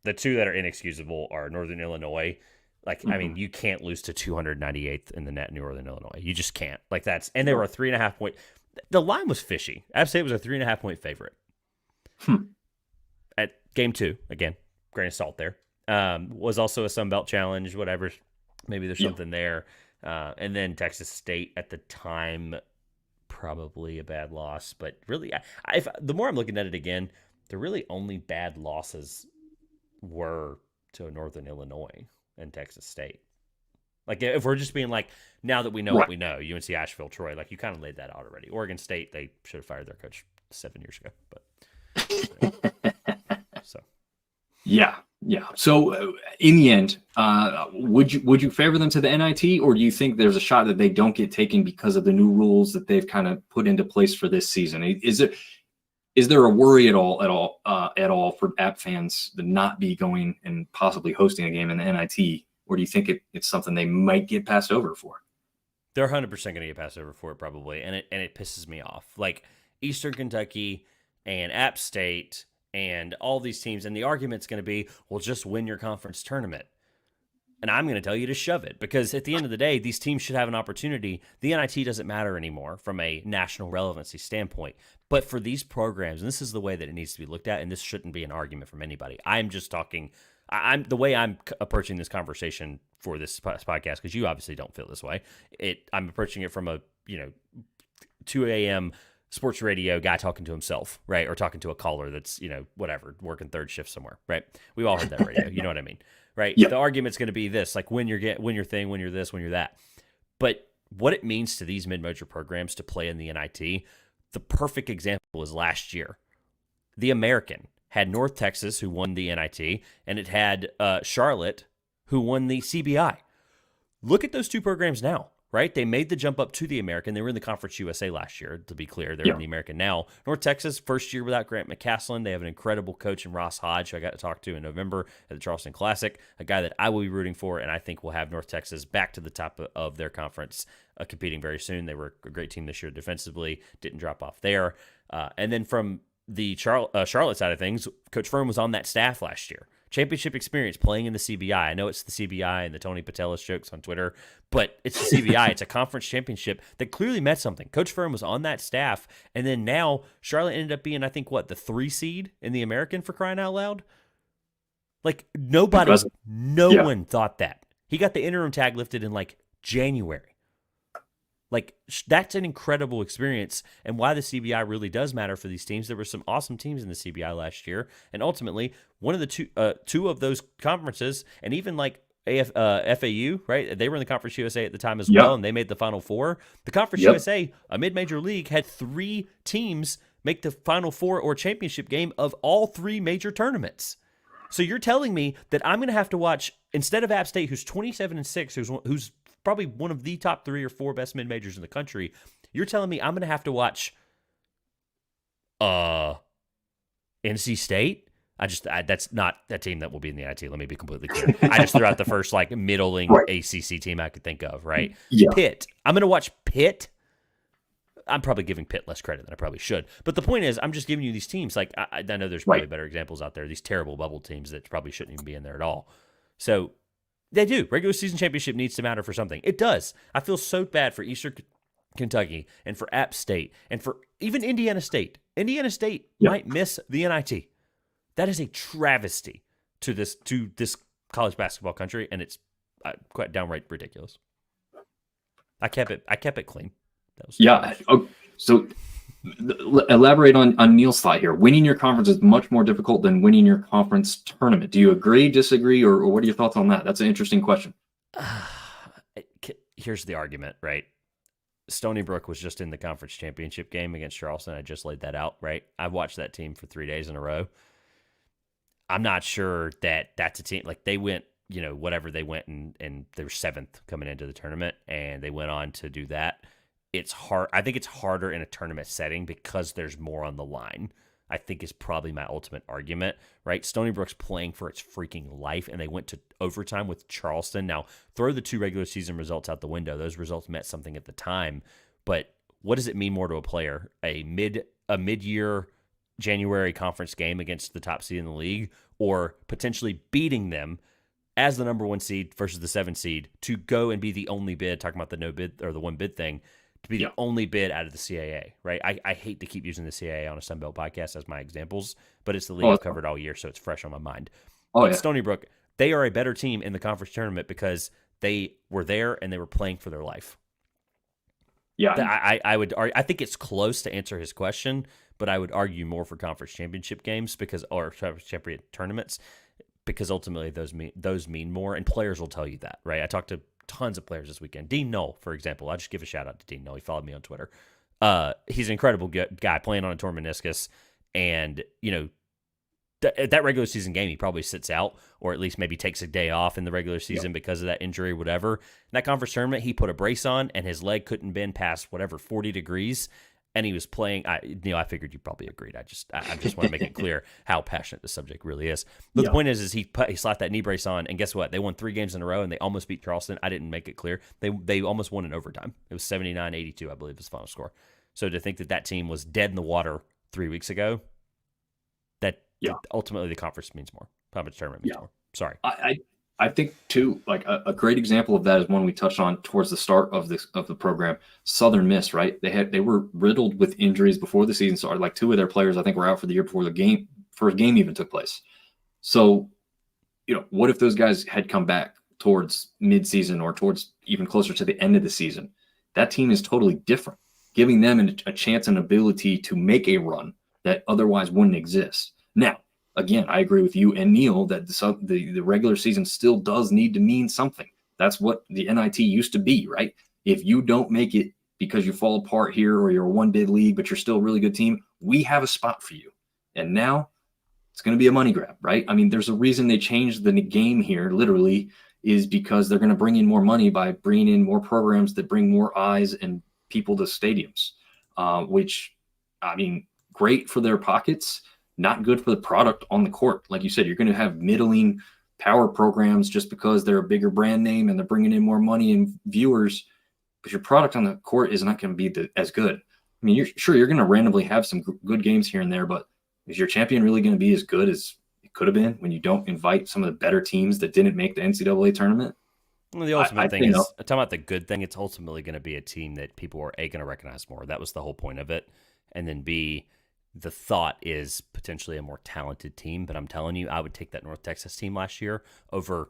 2 that are inexcusable are Northern Illinois. Like, I mean, you can't lose to 298th in the net in Northern Illinois. You just can't. Like, and they were a 3.5 point. The line was fishy. App State was a 3.5 point favorite. At game 2, again, grain of salt there. Was also a Sun Belt challenge, whatever. Maybe there's something there. And then Texas State at the time, probably a bad loss. But really, the more I'm looking at it again, the really only bad losses were to Northern Illinois and Texas State. Like, if we're just being like, now that we know what we know, UNC Asheville, Troy, like, you kind of laid that out already. Oregon State, they should have fired their coach 7 years ago. But so, yeah. So, in the end, would you favor them to the NIT, or do you think there's a shot that they don't get taken because of the new rules that they've kind of put into place for this season? Is there a worry at all for App fans to not be going and possibly hosting a game in the NIT? Or do you think it's something they might get passed over for? They're 100% going to get passed over for it probably, and it pisses me off. Like, Eastern Kentucky and App State and all these teams, and the argument's going to be, well, just win your conference tournament. And I'm going to tell you to shove it, because at the end of the day, these teams should have an opportunity. The NIT doesn't matter anymore from a national relevancy standpoint. But for these programs, and this is the way that it needs to be looked at, and this shouldn't be an argument from anybody. I'm just talking... the way I'm approaching this conversation for this podcast, because you obviously don't feel this way. I'm approaching it from a 2 a.m. sports radio guy talking to himself, right, or talking to a caller that's whatever, working third shift somewhere, right? We've all heard that radio. You know what I mean, right? Yeah. The argument's going to be this: like, win your thing, win your this, win your that. But what it means to these mid-major programs to play in the NIT, the perfect example is last year. The American had North Texas, who won the NIT, and it had Charlotte, who won the CBI. Look at those 2 programs now, right? They made the jump up to the American. They were in the Conference USA last year, to be clear. They're in the American now. North Texas, first year without Grant McCaslin. They have an incredible coach in Ross Hodge, who I got to talk to in November at the Charleston Classic, a guy that I will be rooting for, and I think will have North Texas back to the top of their conference, competing very soon. They were a great team this year defensively, didn't drop off there. And then from the Charlotte side of things, Coach Furman was on that staff last year. championship experience playing in the CBI. I know it's the CBI and the Tony Patelis jokes on Twitter, but it's the CBI. It's a conference championship that clearly meant something. Coach Furman was on that staff, and then now Charlotte ended up being, I think, the 3 seed in the American, for crying out loud. Like, no one thought that. He got the interim tag lifted in like January. Like, that's an incredible experience, and why the CBI really does matter for these teams. There were some awesome teams in the CBI last year, and ultimately, one of the two of those conferences, and even like FAU, right? They were in the Conference USA at the time as well, and they made the Final Four. The Conference USA, a mid-major league, had 3 teams make the Final Four or championship game of all 3 major tournaments. So you're telling me that I'm going to have to watch, instead of App State, who's 27-6, who's probably one of the top 3 or 4 best mid-majors in the country, you're telling me I'm going to have to watch NC State? That's not that team that will be in the NIT. Let me be completely clear. I just threw out the first like middling ACC team I could think of, right? Yeah. Pitt. I'm going to watch Pitt. I'm probably giving Pitt less credit than I probably should. But the point is, I'm just giving you these teams. Like, I know there's probably better examples out there, these terrible bubble teams that probably shouldn't even be in there at all. So they do. Regular season championship needs to matter for something. It does. I feel so bad for Eastern Kentucky and for App State and for even Indiana State. Indiana State might miss the NIT. That is a travesty to this college basketball country, and it's quite downright ridiculous. I kept it clean. So elaborate on Neil's thought here. Winning your conference is much more difficult than winning your conference tournament. Do you agree, disagree, or what are your thoughts on that? That's an interesting question. Here's the argument, right? Stony Brook was just in the conference championship game against Charleston. I just laid that out, right? I've watched that team for 3 days in a row. I'm not sure that that's a team. Like, they went, whatever they went, and they were 7th coming into the tournament, and they went on to do that. It's hard. I think it's harder in a tournament setting because there's more on the line, I think, is probably my ultimate argument, right? Stony Brook's playing for its freaking life, and they went to overtime with Charleston. Now, throw the 2 regular season results out the window. Those results meant something at the time, but what does it mean more to a player? A mid-year January conference game against the top seed in the league, or potentially beating them as the number 1 seed versus the 7 seed to go and be the only bid, talking about the no bid or the 1 bid thing, to be the only bid out of the CAA, right? I hate to keep using the CAA on a Sunbelt podcast as my examples, but it's the league I've covered all year, so it's fresh on my mind. Stony Brook, they are a better team in the conference tournament because they were there and they were playing for their life. Yeah, I think it's close to answer his question, but I would argue more for conference championship games or championship tournaments, because ultimately those mean more, and players will tell you that, right? I talked to tons of players this weekend. Dean Knoll, for example. I'll just give a shout out to Dean Knoll. He followed me on Twitter. He's an incredible guy playing on a torn meniscus, and that regular season game he probably sits out, or at least maybe takes a day off in the regular season because of that injury or whatever. In that conference tournament, he put a brace on, and his leg couldn't bend past 40 degrees. And he was playing. I figured you probably agreed. I just want to make it clear how passionate the subject really is. But the point is he slapped that knee brace on, and guess what? They won 3 games in a row, and they almost beat Charleston. I didn't make it clear. They almost won in overtime. It was 79-82, I believe, was the final score. So to think that team was dead in the water 3 weeks ago, that ultimately the conference means more. Conference tournament means more. Sorry. I think too, like a great example of that is one we touched on towards the start of the program. Southern Miss, right? They were riddled with injuries before the season started. Like 2 of their players, I think, were out for the year before the first game even took place. So, what if those guys had come back towards mid-season or towards even closer to the end of the season? That team is totally different, giving them a chance and ability to make a run that otherwise wouldn't exist. Now, again, I agree with you and Neil that the regular season still does need to mean something. That's what the NIT used to be, right? If you don't make it because you fall apart here or you're a 1-bid league, but you're still a really good team, we have a spot for you. And now it's going to be a money grab, right? I mean, there's a reason they changed the game here, literally, is because they're going to bring in more money by bringing in more programs that bring more eyes and people to stadiums, which, I mean, great for their pockets, not good for the product on the court. Like you said, you're going to have middling power programs just because they're a bigger brand name and they're bringing in more money and viewers, but your product on the court is not going to be as good. I mean, you're going to randomly have some good games here and there, but is your champion really going to be as good as it could have been when you don't invite some of the better teams that didn't make the NCAA tournament. Well, the ultimate thing say is, no. talking about the good thing, it's ultimately going to be a team that people are A, going to recognize more. That was the whole point of it. And then B, the thought is potentially a more talented team. But I'm telling you, I would take that North Texas team last year over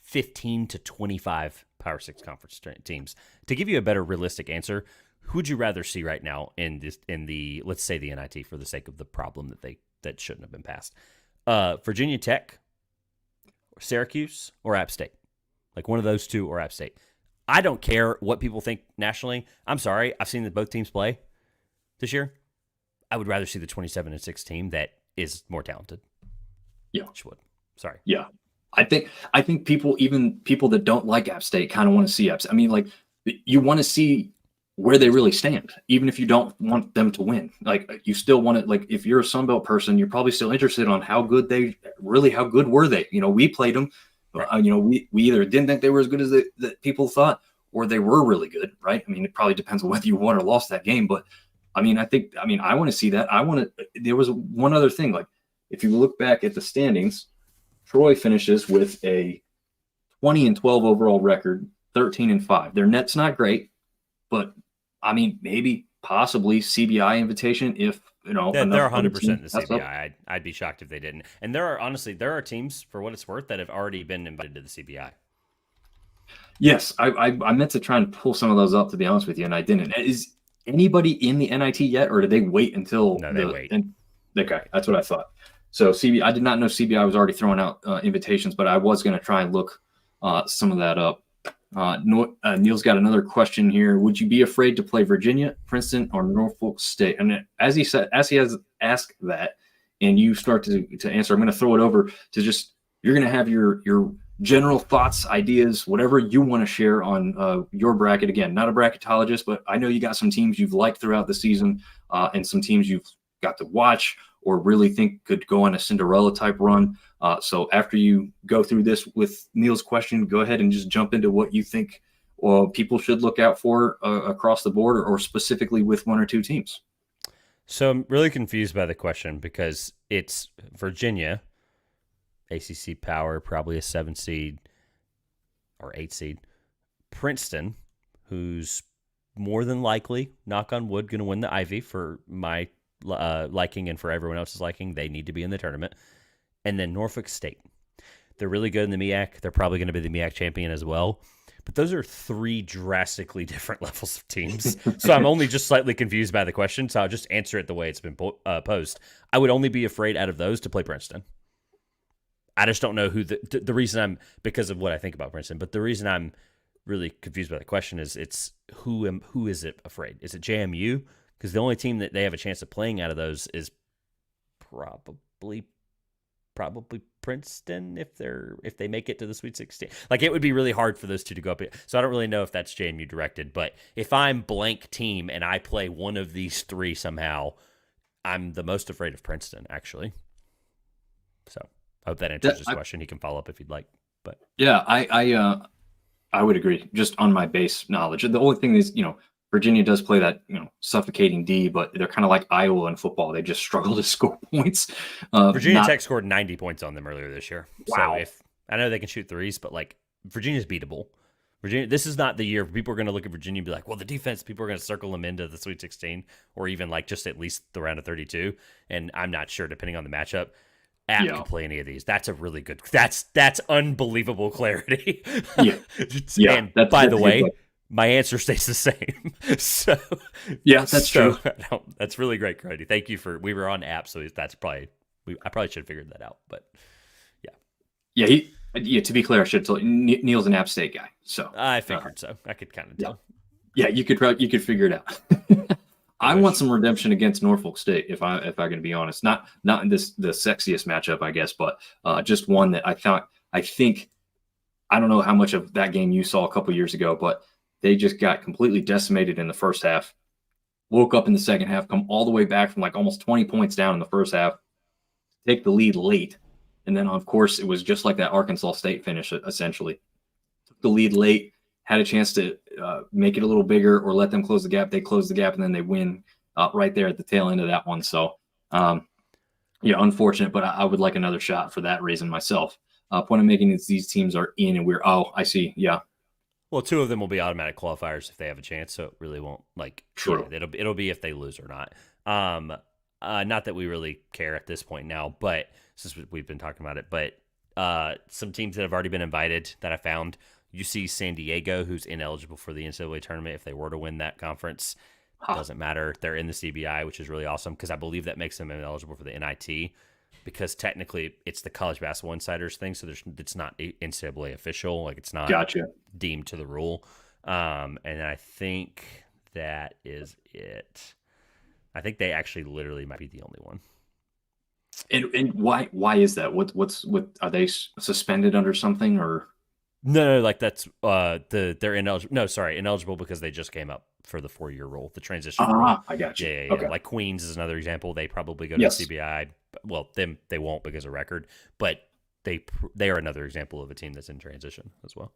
15 to 25 Power 6 conference teams. To give you a better realistic answer, who would you rather see right now in the let's say the NIT for the sake of the problem that shouldn't have been passed? Virginia Tech, or Syracuse, or App State? Like one of those two or App State. I don't care what people think nationally. I'm sorry. I've seen both teams play this year. I would rather see the 27-6 team that is more talented. Yeah. Would. Sorry. Yeah. I think people that don't like App State kind of want to see App State. I mean, like, you want to see where they really stand, even if you don't want them to win. Like, you still want to, like, if you're a Sun Belt person, you're probably still interested on how good were they? You know, we played them. Right. You know, we either didn't think they were as good as that people thought, or they were really good, right? I mean, it probably depends on whether you won or lost that game. But I mean, I want to see that. There was one other thing. Like, if you look back at the standings, Troy finishes with a 20-12 overall record, 13-5. Their net's not great, but I mean, maybe possibly CBI invitation if, you know, they're 100% in the CBI. CBI. I'd be shocked if they didn't. And there are teams, for what it's worth, that have already been invited to the CBI. Yes, I meant to try and pull some of those up, to be honest with you, and I didn't. Is anybody in the NIT yet, or did they wait until? No, they wait. Okay, that's what I thought. So CBI, I did not know CBI was already throwing out invitations, but I was going to try and look some of that up. Neil's got another question here. Would you be afraid to play Virginia, Princeton, or Norfolk State? And as he has asked that, and you start to answer, I'm going to throw it over to just, you're going to have your general thoughts, ideas, whatever you want to share on your bracket. Again, not a bracketologist, but I know you got some teams you've liked throughout the season and some teams you've got to watch or really think could go on a Cinderella type run. So after you go through this with Neil's question, go ahead and just jump into what you think people should look out for across the board or specifically with one or two teams. So I'm really confused by the question because it's Virginia, ACC power, probably a 7 seed or 8 seed. Princeton, who's more than likely, knock on wood, going to win the Ivy for my liking and for everyone else's liking. They need to be in the tournament. And then Norfolk State. They're really good in the MEAC. They're probably going to be the MEAC champion as well. But those are three drastically different levels of teams. So I'm only just slightly confused by the question, so I'll just answer it the way it's been posed. I would only be afraid out of those to play Princeton. I just don't know who the reason I'm, because of what I think about Princeton, but the reason I'm really confused by the question is it's who is it afraid? Is it JMU? Because the only team that they have a chance of playing out of those is probably Princeton if they make it to the Sweet 16. Like, it would be really hard for those two to go up. So I don't really know if that's JMU directed, but if I'm blank team and I play one of these three somehow, I'm the most afraid of Princeton, actually. So I hope that answers his question. He can follow up if he'd like. But yeah, I would agree just on my base knowledge. The only thing is, Virginia does play that, suffocating D, but they're kind of like Iowa in football. They just struggle to score points. Virginia Tech scored 90 points on them earlier this year. Wow. So I know they can shoot threes, but like Virginia's beatable. This is not the year people are going to look at Virginia and be like, well, the defense, people are going to circle them into the Sweet 16 or even like just at least the round of 32. And I'm not sure, depending on the matchup. App can play any of these. That's a really good. That's unbelievable clarity. Yeah. And by the way, my answer stays the same. So yeah, that's true. That's really great, Cody. Thank you we were on app, so I probably should have figured that out. But yeah. To be clear, I should tell you, Neil's an App State guy. So I figured so. I could kind of tell. Yeah, you could figure it out. I want some redemption against Norfolk State, if I can be honest. Not in the sexiest matchup, I guess, but just one that I think I don't know how much of that game you saw a couple years ago, but they just got completely decimated in the first half. Woke up in the second half, come all the way back from like almost 20 points down in the first half, take the lead late, and then of course it was just like that Arkansas State finish. Essentially, took the lead late. Had a chance to make it a little bigger or let them close the gap. They close the gap, and then they win right there at the tail end of that one. So, Yeah, unfortunate, but I would like another shot for that reason myself. Point I'm making is these teams are in, and I see. Yeah, Well, two of them will be automatic qualifiers if they have a chance, so it really won't true. it'll be if they lose or not. Um, not that we really care at this point now, but since we've been talking about it, but some teams that have already been invited that I found. You see San Diego, who's ineligible for the NCAA tournament if they were to win that conference. Huh. Doesn't matter. They're in the CBI, which is really awesome because I believe that makes them ineligible for the NIT because technically it's the college basketball insiders thing. So it's not NCAA official. Like it's not Gotcha. deemed to the rule. And I think that is it. I think they actually literally might be the only one. And why is that? What's are they suspended under something or? No, like that's they're ineligible. No, sorry, ineligible because they just came up for the 4-year rule, the transition rule. I got you. Yeah. Okay. Like Queens is another example. They probably go to Yes. the CBI. Well, them they won't because of record, but they are another example of a team that's in transition as well.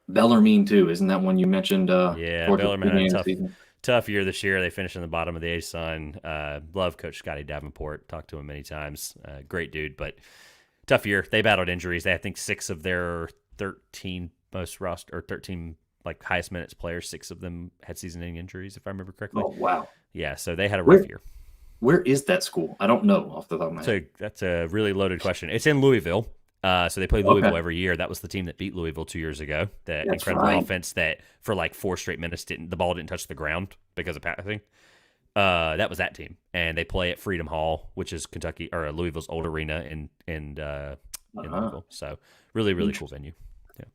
Bellarmine too, isn't that one you mentioned? Yeah, Towards the Bellarmine had beginning a of the season? tough year this year. They finished in the bottom of the A-Sun. Love Coach Scotty Davenport. Talked to him many times. Great dude, but tough year. They battled injuries. They I think 6 of their 13 most roster or 13 like highest minutes players, 6 of them had season-ending injuries, if I remember correctly. Oh wow. Yeah, so they had a rough year. Where is that school? I don't know off the top of my head. So that's a really loaded question. It's in Louisville. So they play Louisville every year. That was the team that beat Louisville 2 years ago. That That's incredible right. offense that for like 4 straight minutes the ball didn't touch the ground because of passing. That was that team, and they play at Freedom Hall, which is Kentucky or Louisville's old arena in Louisville. So really cool venue. Yeah,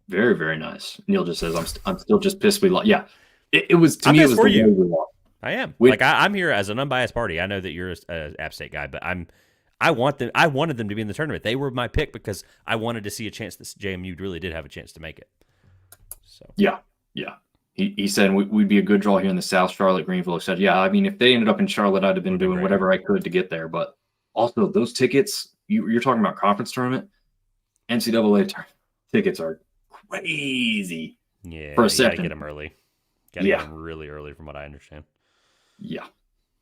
Very, very nice. Neil just says I'm still just pissed we lost. Yeah, it was to I'm me. It pissed was for the you. way we lost. I am. We- Like I'm here as an unbiased party. I know that you're a App State guy, but I wanted them to be in the tournament. They were my pick because I wanted to see a chance that JMU really did have a chance to make it. So Yeah. He said we'd be a good draw here in the South. Charlotte, Greenville said, yeah. I mean, if they ended up in Charlotte, I'd have been Would've been doing great. whatever I could to get there. But also those tickets, you're talking about conference tournament, NCAA tickets are crazy. yeah, For a you gotta second. get them early. Gotta get them really early, from what I understand. Yeah.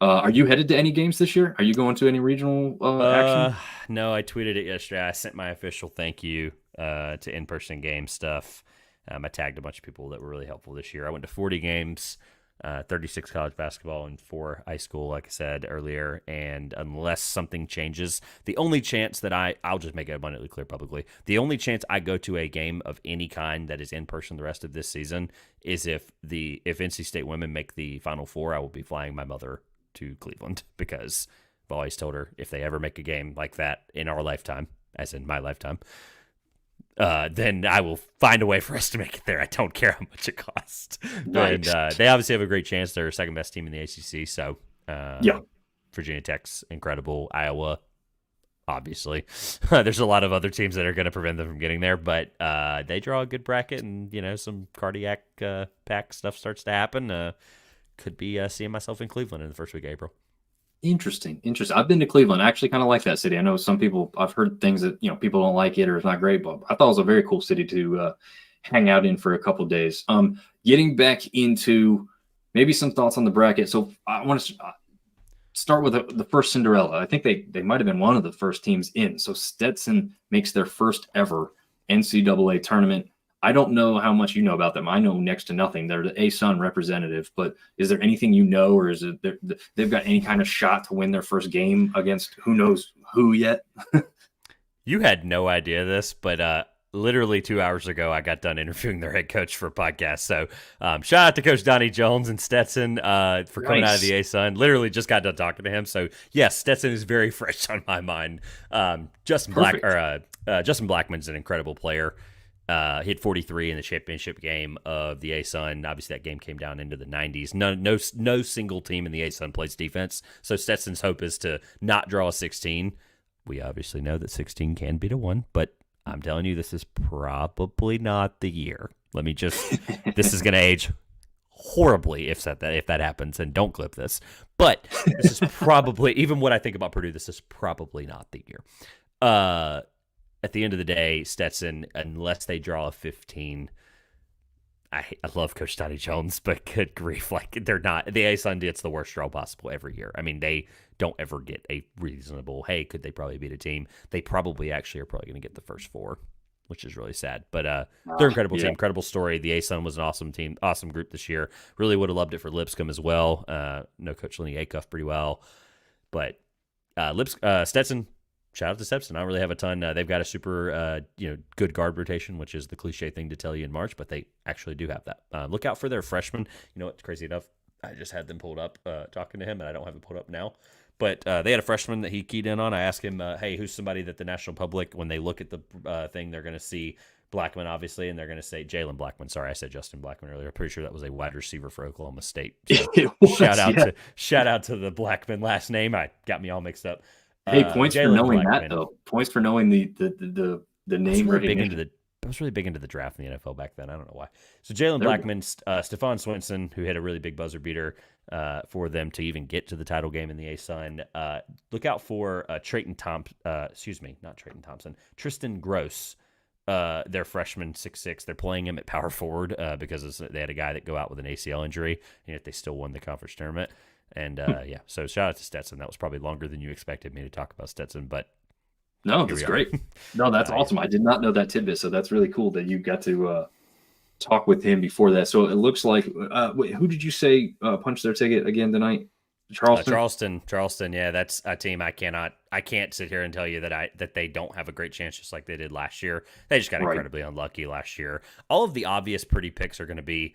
Are you headed to any games this year? Are you going to any regional action? No, I tweeted it yesterday. I sent my official thank you to in-person game stuff. I tagged a bunch of people that were really helpful this year. I went to 40 games, 36 college basketball, and 4 high school, like I said earlier. And unless something changes, the only chance that I'll just make it abundantly clear publicly, the only chance I go to a game of any kind that is in person the rest of this season is if NC State women make the Final Four. I will be flying my mother to Cleveland because I've always told her if they ever make a game like that in our lifetime, as in my lifetime, then I will find a way for us to make it there. I don't care how much it costs. Nice. And they obviously have a great chance. They're second best team in the ACC. So Virginia Tech's incredible. Iowa, obviously. There's a lot of other teams that are going to prevent them from getting there, but they draw a good bracket, and some cardiac pack stuff starts to happen. Could be seeing myself in Cleveland in the first week of April. Interesting. I've been to Cleveland. I actually kind of like that city. I know some people, I've heard things that, people don't like it or it's not great, but I thought it was a very cool city to hang out in for a couple of days. Getting back into maybe some thoughts on the bracket. So I want to start with the first Cinderella. I think they might have been one of the first teams in. So Stetson makes their first ever NCAA tournament. I don't know how much you know about them. I know next to nothing. They're the ASUN representative, but is there anything you know, or is it they've got any kind of shot to win their first game against who knows who yet? You had no idea this, but literally 2 hours ago, I got done interviewing their head coach for a podcast. So shout out to Coach Donnie Jones and Stetson for coming out of the ASUN. Literally just got done talking to him. So yes, Stetson is very fresh on my mind. Justin Blackman's an incredible player. He had 43 in the championship game of the ASUN. Obviously, that game came down into the 90s. No single team in the ASUN plays defense. So Stetson's hope is to not draw a 16. We obviously know that 16 can beat a 1, but I'm telling you, this is probably not the year. This is going to age horribly if that happens, and don't clip this. But this is probably, even what I think about Purdue, this is probably not the year. At the end of the day, Stetson, unless they draw a 15, I love Coach Donnie Jones, but good grief, like they're not the ASUN gets the worst draw possible every year. I mean, they don't ever get a reasonable. Hey, could they probably beat a team? They probably actually are probably going to get the first four, which is really sad. But they're an incredible Yeah. team, incredible story. The ASUN was an awesome team, awesome group this year. Really would have loved it for Lipscomb as well. Know Coach Lenny Acuff pretty well, but Stetson. Shout out to Stetson. I don't really have a ton. They've got a super, good guard rotation, which is the cliche thing to tell you in March, but they actually do have that. Look out for their freshmen. You know what's crazy enough? I just had them pulled up talking to him, and I don't have it pulled up now. But they had a freshman that he keyed in on. I asked him, hey, who's somebody that the national public, when they look at the thing, they're going to see Blackman, obviously, and they're going to say Jalen Blackman. Sorry, I said Justin Blackman earlier. I'm pretty sure that was a wide receiver for Oklahoma State. So shout out to the Blackman last name. I got me all mixed up. Hey, points for Jalen knowing Blackman. that though. Points for knowing the name recognition. I was really big into the draft in the NFL back then. I don't know why. So Jalen Blackman, Stephon Swinson, who hit a really big buzzer beater for them to even get to the title game in the ASUN. Look out for Tristan Gross, their freshman 6'6". They're playing him at power forward because they had a guy that go out with an ACL injury, and yet they still won the conference tournament. And so shout out to Stetson. That was probably longer than you expected me to talk about Stetson, but no, that's great. No, that's awesome. I did not know that tidbit, so that's really cool that you got to talk with him before that. So it looks like who did you say punched their ticket again tonight? Charleston. Yeah, that's a team I can't sit here and tell you that they don't have a great chance, just like they did last year. They just got incredibly unlucky last year. All of the obvious pretty picks are going to be.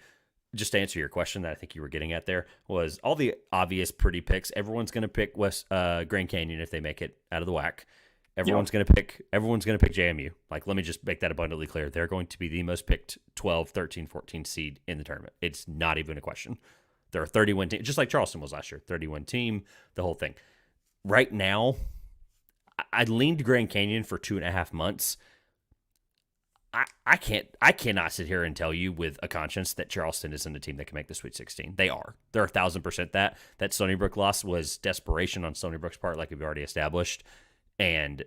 Just to answer your question that I think you were getting at there was all the obvious pretty picks. Everyone's going to pick Grand Canyon if they make it out of the WAC. Everyone's going to pick JMU. Like, let me just make that abundantly clear. They're going to be the most picked 12, 13, 14 seed in the tournament. It's not even a question. They're a 30-win team, just like Charleston was last year. 30-win team, the whole thing. Right now, I leaned Grand Canyon for 2.5 months. I cannot sit here and tell you with a conscience that Charleston isn't a team that can make the Sweet 16. They are. They're 1,000% that. That Stony Brook loss was desperation on Stony Brook's part, like we've already established. And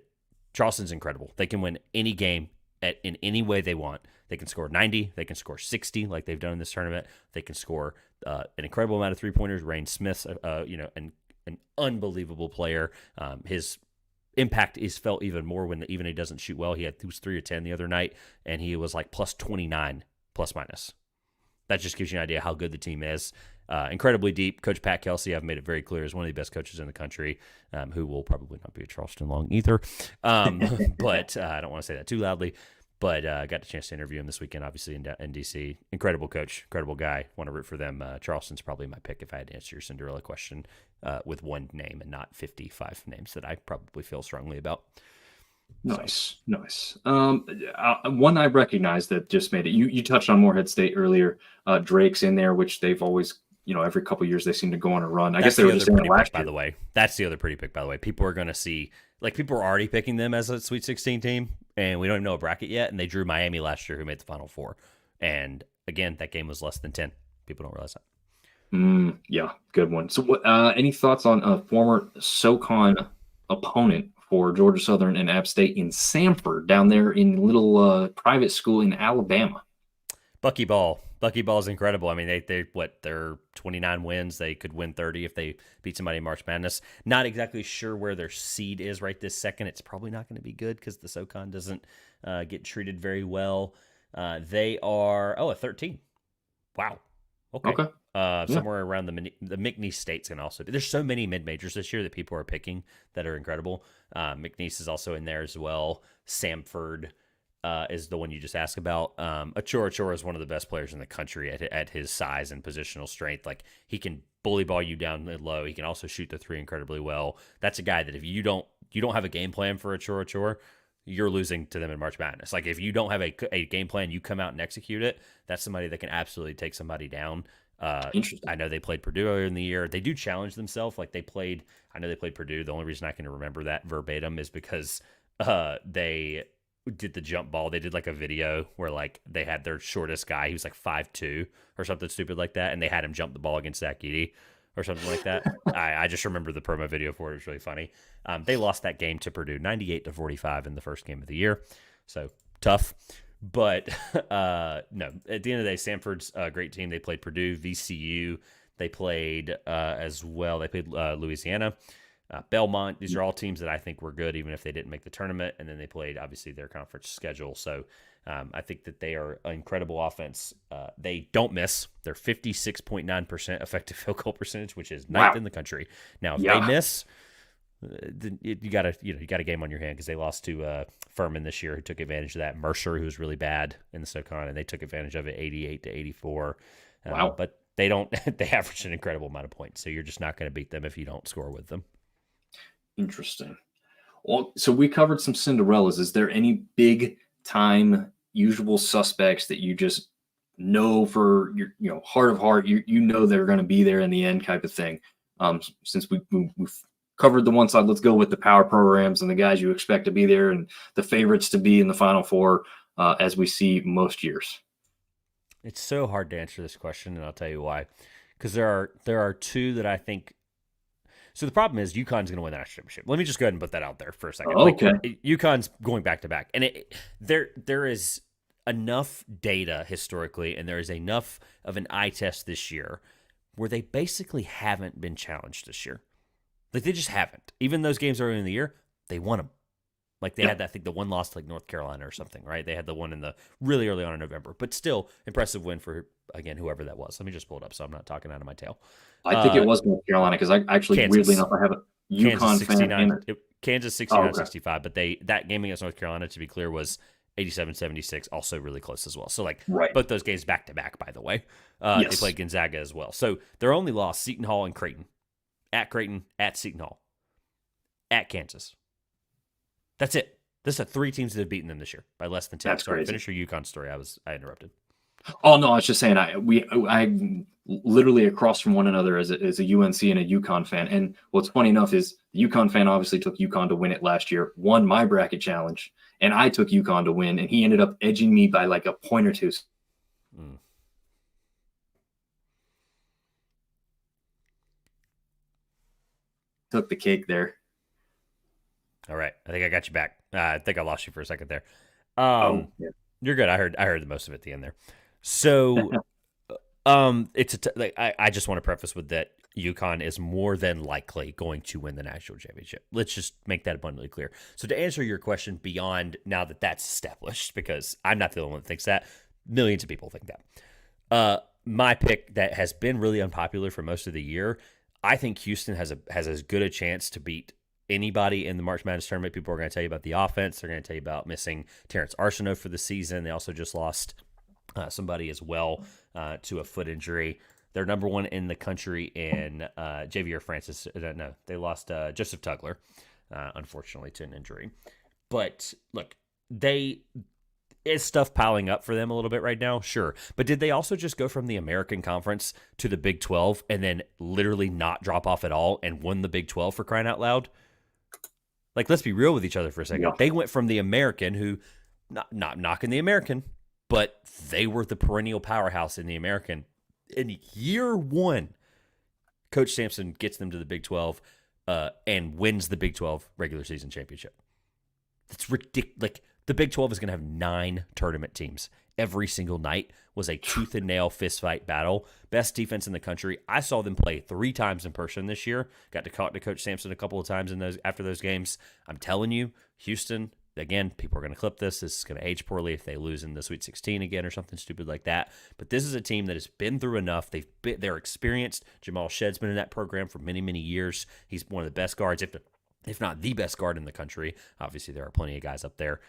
Charleston's incredible. They can win any game in any way they want. They can score 90. They can score 60 like they've done in this tournament. They can score an incredible amount of three-pointers. Rain Smith's, an unbelievable player. His impact is felt even more when even he doesn't shoot well. He was 3 of 10 the other night, and he was like plus 29 plus minus. That just gives you an idea how good the team is. Incredibly deep. Coach Pat Kelsey, I've made it very clear, is one of the best coaches in the country, who will probably not be at Charleston long either. But I don't want to say that too loudly. But I got the chance to interview him this weekend, obviously, in D.C. Incredible coach, incredible guy. Want to root for them. Charleston's probably my pick if I had to answer your Cinderella question with one name and not 55 names that I probably feel strongly about. Nice. One I recognize that just made it. You touched on Morehead State earlier. Drake's in there, which they've always, every couple of years they seem to go on a run. I guess they were just in there last year. By the way, that's the other pretty pick. By the way, people are going to see, like, people are already picking them as a Sweet 16 team, and we don't even know a bracket yet. And they drew Miami last year, who made the Final Four. And again, that game was less than 10. People don't realize that. Yeah, good one. So, any thoughts on a former SoCon opponent for Georgia Southern and App State in Sanford, down there in little private school in Alabama? Bucky Ball. Bucky Ball is incredible. I mean, they're 29 wins. They could win 30 if they beat somebody in March Madness. Not exactly sure where their seed is right this second. It's probably not going to be good because the SoCon doesn't get treated very well. They are a 13. Wow. Okay. Somewhere around the McNeese State's can also be. There's so many mid-majors this year that people are picking that are incredible. McNeese is also in there as well. Samford is the one you just asked about. Achora is one of the best players in the country at his size and positional strength. Like, he can bully ball you down low. He can also shoot the three incredibly well. That's a guy that if you don't have a game plan for Achora, you're losing to them in March Madness. Like, if you don't have a game plan, you come out and execute it. That's somebody that can absolutely take somebody down. Interesting. I know they played Purdue earlier in the year. They do challenge themselves. Like, I know they played Purdue. The only reason I can remember that verbatim is because they did the jump ball. They did like a video where like they had their shortest guy. He was like 5'2" or something stupid like that. And they had him jump the ball against Zach Edey or something like that. I just remember the promo video for it. It was really funny. They lost that game to Purdue 98-45 in the first game of the year. So tough. But no, at the end of the day, Stanford's a great team. They played Purdue, VCU. They played as well. They played Louisiana, Belmont. These are all teams that I think were good, even if they didn't make the tournament. And then they played, obviously, their conference schedule. So I think that they are an incredible offense. They don't miss. They're 56.9% effective field goal percentage, which is ninth in the country. Now, if they miss, you got a game on your hand because they lost to Furman this year, who took advantage of that. Mercer, who was really bad in the SoCon, and they took advantage of it, 88-84. But they don't. They average an incredible amount of points, so you're just not going to beat them if you don't score with them. Interesting. Well, so we covered some Cinderellas. Is there any big time usual suspects that you just know for your heart of heart, you know they're going to be there in the end type of thing? Since we've covered the one side, let's go with the power programs and the guys you expect to be there and the favorites to be in the Final Four, as we see most years. It's so hard to answer this question, and I'll tell you why. Because there are two that I think. So the problem is UConn's going to win the national championship. Let me just go ahead and put that out there for a second. Okay. UConn's going back to back, and there is enough data historically, and there is enough of an eye test this year where they basically haven't been challenged this year. Like, they just haven't. Even those games early in the year, they won them. Like, they had that, I think, the one loss to like North Carolina or something, right? They had the one in the really early on in November, but still impressive win for, again, whoever that was. Let me just pull it up so I'm not talking out of my tail. I think it was North Carolina because I actually, Kansas. Weirdly enough, I have a UConn fan. Kansas 69-65, but that game against North Carolina, to be clear, was 87-76, also really close as well. So, like, both those games back-to-back, by the way. They played Gonzaga as well. So, their only loss, Seton Hall and Creighton. At Creighton, at Seton Hall. At Kansas. That's it. This is 3 teams that have beaten them this year by less than 10. That's Sorry, crazy. finish your UConn story. I interrupted. Oh no, I was just saying I literally across from one another as a UNC and a UConn fan. And what's funny enough is the UConn fan obviously took UConn to win it last year, won my bracket challenge, and I took UConn to win, and he ended up edging me by like a point or two. Took the cake there. All right, I think I got you back. I think I lost you for a second there. You're good. I heard the most of it at the end there. So, I just want to preface with that UConn is more than likely going to win the national championship. Let's just make that abundantly clear. So to answer your question beyond now that that's established, because I'm not the only one that thinks that, millions of people think that. My pick that has been really unpopular for most of the year, I think Houston has as good a chance to beat anybody in the March Madness tournament. People are going to tell you about the offense. They're going to tell you about missing Terrence Arsenault for the season. They also just lost somebody as well to a foot injury. They're number 1 in the country in Javier Francis. No, they lost Joseph Tugler, unfortunately, to an injury. But look, is stuff piling up for them a little bit right now? Sure. But did they also just go from the American Conference to the Big 12 and then literally not drop off at all and won the Big 12 for crying out loud? Like, let's be real with each other for a second. Yeah. They went from the American, who, not knocking the American, but they were the perennial powerhouse in the American. In year 1, Coach Sampson gets them to the Big 12 and wins the Big 12 regular season championship. That's ridiculous. Like, the Big 12 is going to have 9 tournament teams. Every single night was a tooth and nail fist fight battle. Best defense in the country. I saw them play 3 times in person this year. Got to talk to Coach Sampson a couple of times after those games. I'm telling you, Houston, again, people are going to clip this. This is going to age poorly if they lose in the Sweet 16 again or something stupid like that. But this is a team that has been through enough. They're experienced. Jamal Shedd's been in that program for many, many years. He's one of the best guards, if not the best guard in the country. Obviously, there are plenty of guys up there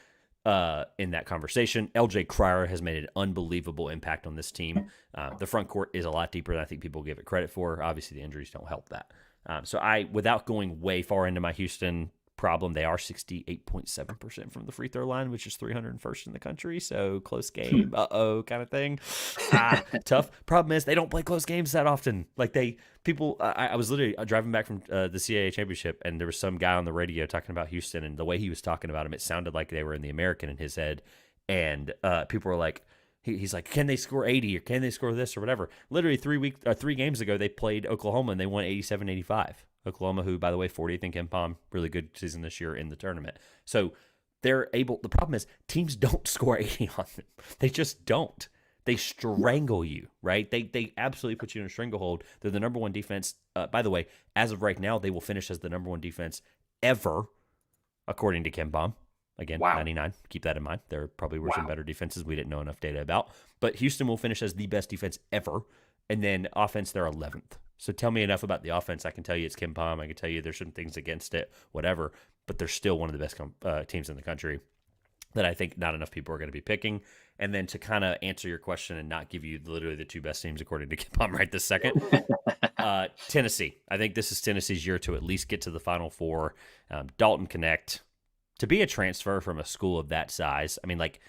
in that conversation. LJ Cryer has made an unbelievable impact on this team. The front court is a lot deeper than I think people give it credit for. Obviously, the injuries don't help that. So without going way far into my Houston problem, they are 68.7% from the free throw line, which is 301st in the country. So close game, kind of thing. Tough. Problem is they don't play close games that often. Like I was literally driving back from the CAA championship, and there was some guy on the radio talking about Houston, and the way he was talking about him, it sounded like they were in the American in his head. And people were like, he's like, can they score 80 or can they score this or whatever? Literally 3 games ago, they played Oklahoma and they won 87-85. Oklahoma, who, by the way, 40th in KenPom, really good season this year in the tournament. So they're able. The problem is teams don't score 80 on them. They just don't. They strangle you, right? They absolutely put you in a stranglehold. They're the number one defense. By the way, as of right now, they will finish as the number one defense ever, according to Ken Baum. Again, Wow. 99. Keep that in mind. There probably were some Wow. better defenses we didn't know enough data about. But Houston will finish as the best defense ever. And then offense, they're 11th. So tell me enough about the offense. I can tell you it's Ken Baum. I can tell you there's some things against it, whatever. But they're still one of the best teams in the country that I think not enough people are going to be picking. And then to kind of answer your question and not give you literally the two best teams according to Ken Baum right this second, Tennessee. I think this is Tennessee's year to at least get to the Final Four. Dalton Connect. To be a transfer from a school of that size, I mean, like,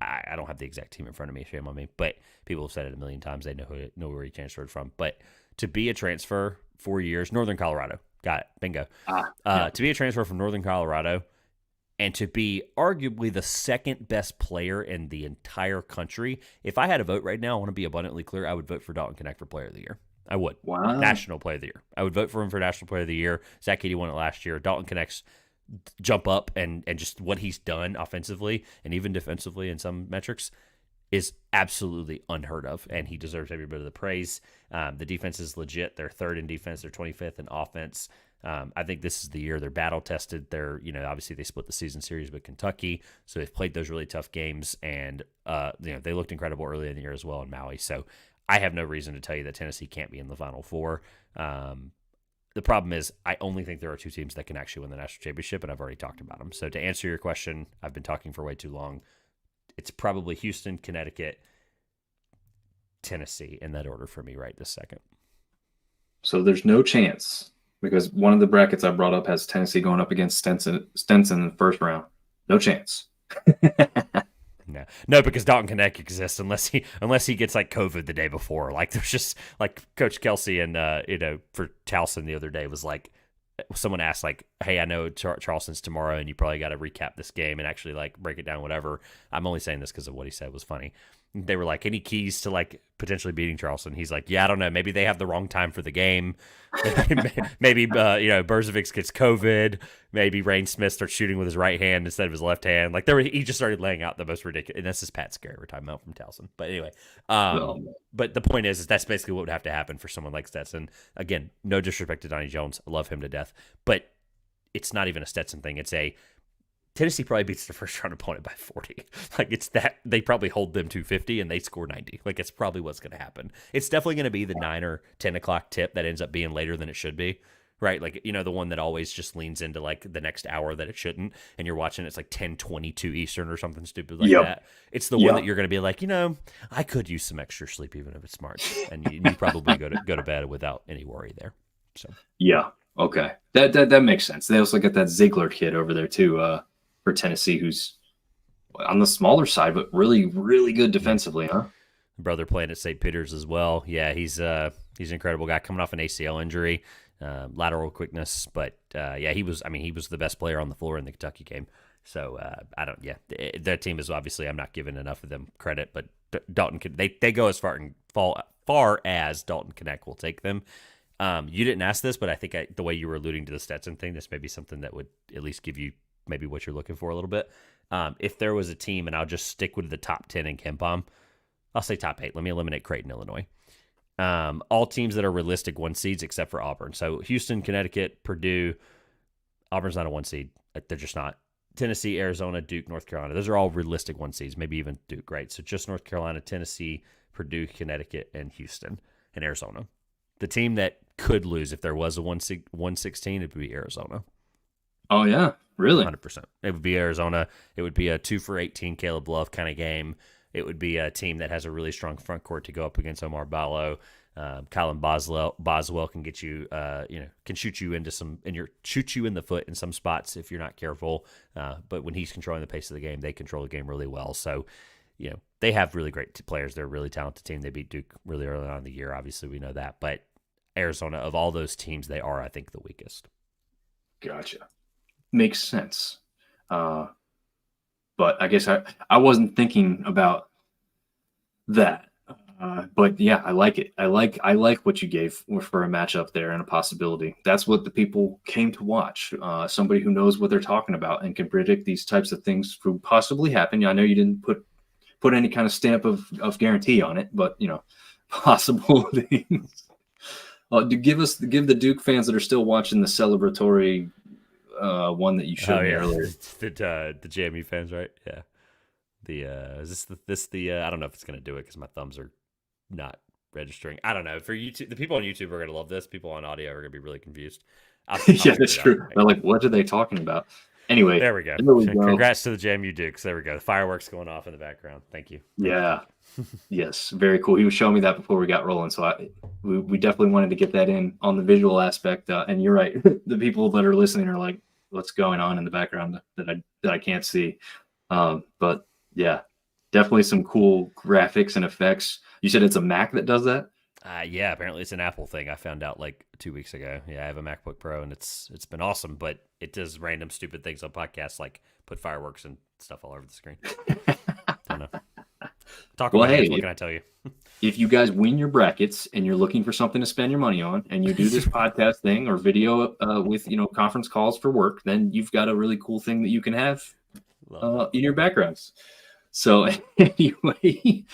I don't have the exact team in front of me, shame on me, but people have said it a million times. They know where he transferred from. But to be a transfer 4 years, Northern Colorado, got it, bingo. To be a transfer from Northern Colorado and to be arguably the second best player in the entire country, if I had a vote right now, I want to be abundantly clear, I would vote for Dalton Connect for Player of the Year. I would. Wow. National Player of the Year. I would vote for him for National Player of the Year. Zach Edey won it last year. Dalton Connect's jump up and just what he's done offensively and even defensively in some metrics is absolutely unheard of, and he deserves every bit of the praise. The defense is legit. They're third in defense. They're 25th in offense. I think this is the year they're battle tested. They're, obviously they split the season series with Kentucky, so they've played those really tough games, and they looked incredible early in the year as well in Maui. So I have no reason to tell you that Tennessee can't be in the Final Four. The problem is I only think there are two teams that can actually win the national championship, and I've already talked about them. So to answer your question, I've been talking for way too long. It's probably Houston, Connecticut, Tennessee in that order for me right this second. So there's no chance, because one of the brackets I brought up has Tennessee going up against Stetson in the first round. No chance. No, because Dalton Connect exists unless he gets like COVID the day before. Like there's just like Coach Kelsey and for Towson the other day was like, someone asked like, hey, I know Charleston's tomorrow and you probably got to recap this game and actually like break it down, whatever. I'm only saying this because of what he said was funny. They were like, any keys to like potentially beating Charleston? He's like, yeah, I don't know. Maybe they have the wrong time for the game. Maybe Berzovic gets COVID. Maybe Rain Smith starts shooting with his right hand instead of his left hand. Like he just started laying out the most ridiculous. And this is Pat Scary we're talking about from Towson. But anyway, but the point is that's basically what would have to happen for someone like Stetson. Again, no disrespect to Donnie Jones. I love him to death. But it's not even a Stetson thing. It's a Tennessee probably beats their first round opponent by 40. Like it's that they probably hold them 250 and they score 90. Like it's probably what's going to happen. It's definitely going to be the 9 or 10 o'clock tip that ends up being later than it should be, right? Like, the one that always just leans into like the next hour that it shouldn't. And you're watching, it's like 10:22 Eastern or something stupid like that. It's the one that you're going to be like, I could use some extra sleep even if it's March. And you probably go to bed without any worry there. So, yeah. Okay. That makes sense. They also got that Ziegler kid over there too, for Tennessee, who's on the smaller side, but really, really good defensively, huh? Brother playing at St. Peter's as well. Yeah, he's an incredible guy coming off an ACL injury, lateral quickness. But he was the best player on the floor in the Kentucky game. So that team is obviously, I'm not giving enough of them credit, but Dalton, they go as far as Dalton Connect will take them. You didn't ask this, but I think the way you were alluding to the Stetson thing, this may be something that would at least give you maybe what you're looking for a little bit. If there was a team, and I'll just stick with the top 10 in KenPom, I'll say top 8. Let me eliminate Creighton, Illinois. All teams that are realistic 1 seeds except for Auburn. So Houston, Connecticut, Purdue. Auburn's not a 1 seed. They're just not. Tennessee, Arizona, Duke, North Carolina. Those are all realistic 1 seeds, maybe even Duke, right? So just North Carolina, Tennessee, Purdue, Connecticut, and Houston and Arizona. The team that could lose if there was a 116, it would be Arizona. Oh, yeah. Really? 100%. It would be Arizona. It would be a 2 for 18 Caleb Love kind of game. It would be a team that has a really strong front court to go up against Omar Ballo. Colin Boswell can get you, can shoot you shoot you in the foot in some spots if you're not careful. But when he's controlling the pace of the game, they control the game really well. So, they have really great players. They're a really talented team. They beat Duke really early on in the year. Obviously, we know that. But Arizona, of all those teams, they are, I think, the weakest. Gotcha. Makes sense. But I guess I wasn't thinking about that. But yeah, I like it. I like what you gave for a matchup there and a possibility. That's what the people came to watch. Somebody who knows what they're talking about and can predict these types of things to possibly happen. I know you didn't put any kind of stamp of guarantee on it, but possible things. Give the Duke fans that are still watching the celebratory one that you showed me earlier. the JMU fans, right? Yeah. The is this I don't know if it's gonna do it because my thumbs are not registering. I don't know. For YouTube, the people on YouTube are gonna love this. People on audio are gonna be really confused. I'll Yeah, that's true. They're like, what are they talking about? Anyway, there we go. Congrats to the JMU Dukes. There we go. The fireworks going off in the background. Thank you. Yeah. Yes, very cool. He was showing me that before we got rolling, so we definitely wanted to get that in on the visual aspect. And you're right, the people that are listening are like, "What's going on in the background that I can't see?" But yeah, definitely some cool graphics and effects. You said it's a Mac that does that? Yeah, apparently it's an Apple thing. I found out like 2 weeks ago. Yeah, I have a MacBook Pro and it's been awesome, but it does random stupid things on podcasts like put fireworks and stuff all over the screen. Don't know. Talk about it. What can I tell you? If you guys win your brackets and you're looking for something to spend your money on, and you do this podcast thing or video with conference calls for work, then you've got a really cool thing that you can have in your backgrounds. So anyway,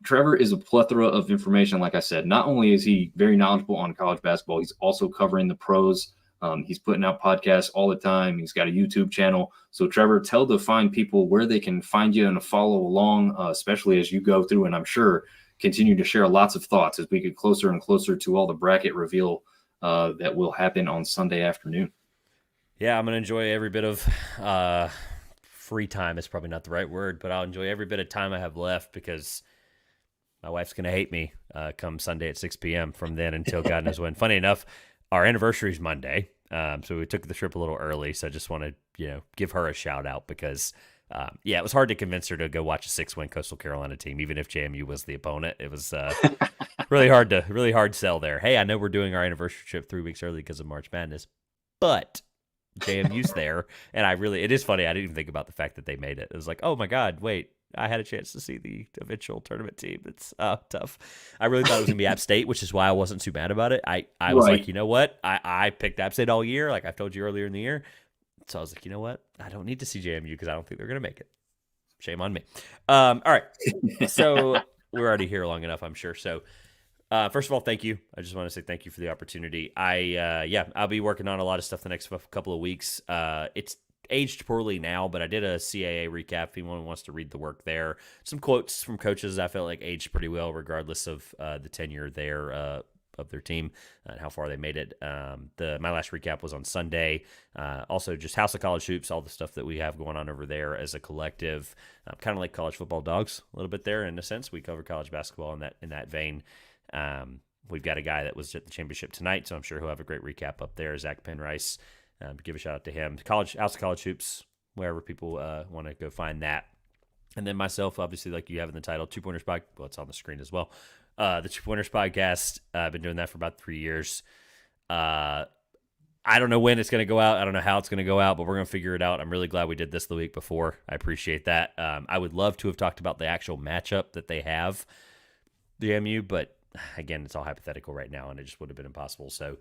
Trevor is a plethora of information. Like I said, not only is he very knowledgeable on college basketball, he's also covering the pros. He's putting out podcasts all the time. He's got a YouTube channel. So Trevor, tell the fine people where they can find you and follow along, especially as you go through, and I'm sure continue to share lots of thoughts as we get closer and closer to all the bracket reveal that will happen on Sunday afternoon. Yeah, I'm going to enjoy every bit of free time is probably not the right word, but I'll enjoy every bit of time I have left because my wife's going to hate me come Sunday at 6 p.m. from then until God knows when. Funny enough, our anniversary is Monday, so we took the trip a little early, so I just want to give her a shout out because it was hard to convince her to go watch a 6-win Coastal Carolina team, even if JMU was the opponent. It was really hard sell there. Hey, I know we're doing our anniversary trip 3 weeks early because of March Madness, but JMU's there, and it is funny. I didn't even think about the fact that they made it. It was like, oh my God, wait, I had a chance to see the eventual tournament team. It's tough. I really thought it was gonna be App State, which is why I wasn't too mad about it. I was like, you know what? I picked App State all year, like I've told you earlier in the year. So I was like, you know what? I don't need to see JMU because I don't think they're gonna make it. Shame on me. All right. So we're already here long enough, I'm sure. So first of all, thank you. I just want to say thank you for the opportunity. I'll be working on a lot of stuff the next couple of weeks. It's aged poorly now, but I did a CAA recap. If anyone wants to read the work there, some quotes from coaches I felt like aged pretty well, regardless of the tenure there of their team and how far they made it. My last recap was on Sunday. Also, just House of College Hoops, all the stuff that we have going on over there as a collective, kind of like College Football Dogs a little bit there in a sense. We cover college basketball in that vein. We've got a guy that was at the championship tonight, so I'm sure he'll have a great recap up there. Zach Penrice. Give a shout out to him. House of College Hoops, wherever people want to go find that. And then myself, obviously, like you have in the title, 2 Pointers Podcast. Well, it's on the screen as well. The 2 Pointers Podcast. I've been doing that for about 3 years. I don't know when it's going to go out. I don't know how it's going to go out, but we're going to figure it out. I'm really glad we did this the week before. I appreciate that. I would love to have talked about the actual matchup that they have, the MU, but again, it's all hypothetical right now, and it just would have been impossible. So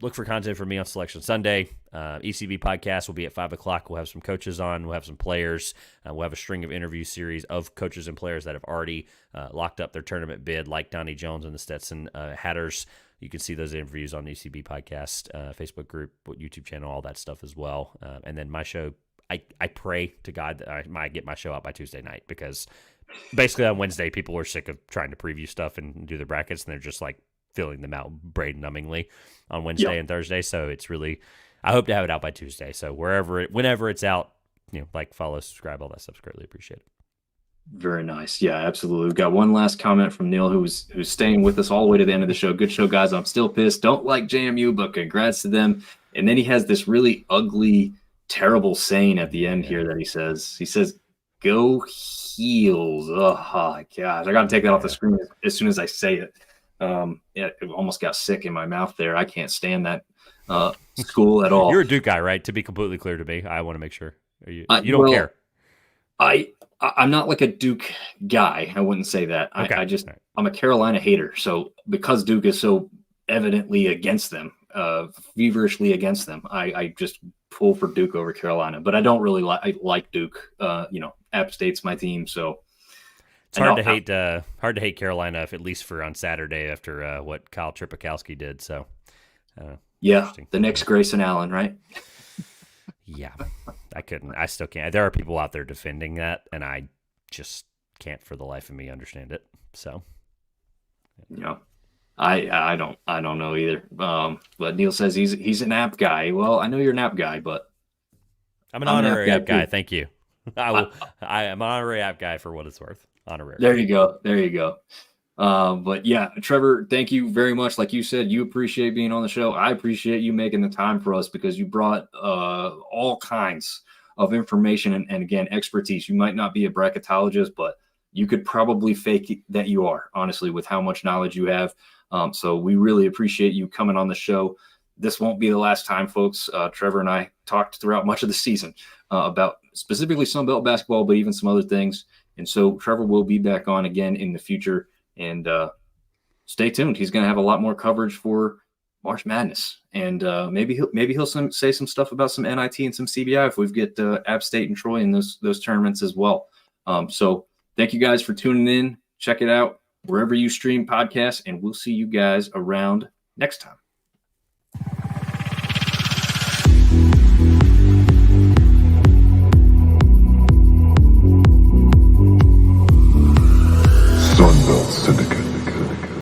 look for content from me on Selection Sunday. ECB podcast will be at 5 o'clock. We'll have some coaches on. We'll have some players. We'll have a string of interview series of coaches and players that have already locked up their tournament bid, like Donnie Jones and the Stetson Hatters. You can see those interviews on the ECB podcast, Facebook group, YouTube channel, all that stuff as well. And then my show, I pray to God that I might get my show out by Tuesday night because basically on Wednesday, people are sick of trying to preview stuff and do the brackets, and they're just like filling them out brain numbingly on Wednesday and Thursday. So it's really, I hope to have it out by Tuesday. So whenever it's out, like, follow, subscribe, all that stuff's greatly appreciated. Very nice. Yeah, absolutely. We've got one last comment from Neil, who's staying with us all the way to the end of the show. Good show, guys. I'm still pissed. Don't like JMU, but congrats to them. And then he has this really ugly, terrible saying at the end here that he says, "Go Heels." Oh gosh, I got to take that off the screen as soon as I say it. It almost got sick in my mouth there. I can't stand that school at all. You're a Duke guy, right? To be completely clear to me, I want to make sure you don't care. I'm not like a Duke guy. I wouldn't say that. Okay. I'm a Carolina hater. So because Duke is so evidently against them, feverishly against them, I just pull for Duke over Carolina. But I don't really like Duke. App State's my team, so It's hard to hate Carolina, if at least for on Saturday after what Kyle Tripakowski did. So, yeah, the next Grayson Allen, right? Yeah, I still can't. There are people out there defending that, and I just can't for the life of me understand it. So, I don't know either. But Neil says he's an app guy. Well, I know you're an app guy, but I'm an honorary app guy. Thank you. I am an honorary app guy for what it's worth. Honorary. There you go. But yeah, Trevor, thank you very much. Like you said, you appreciate being on the show. I appreciate you making the time for us because you brought all kinds of information and again, expertise. You might not be a bracketologist, but you could probably fake that you are, honestly, with how much knowledge you have. So we really appreciate you coming on the show. This won't be the last time, folks. Trevor and I talked throughout much of the season about specifically Sunbelt basketball, but even some other things. And so Trevor will be back on again in the future. And stay tuned. He's going to have a lot more coverage for March Madness. And maybe he'll say some stuff about some NIT and some CBI if we get App State and Troy in those tournaments as well. So thank you guys for tuning in. Check it out wherever you stream podcasts, and we'll see you guys around next time.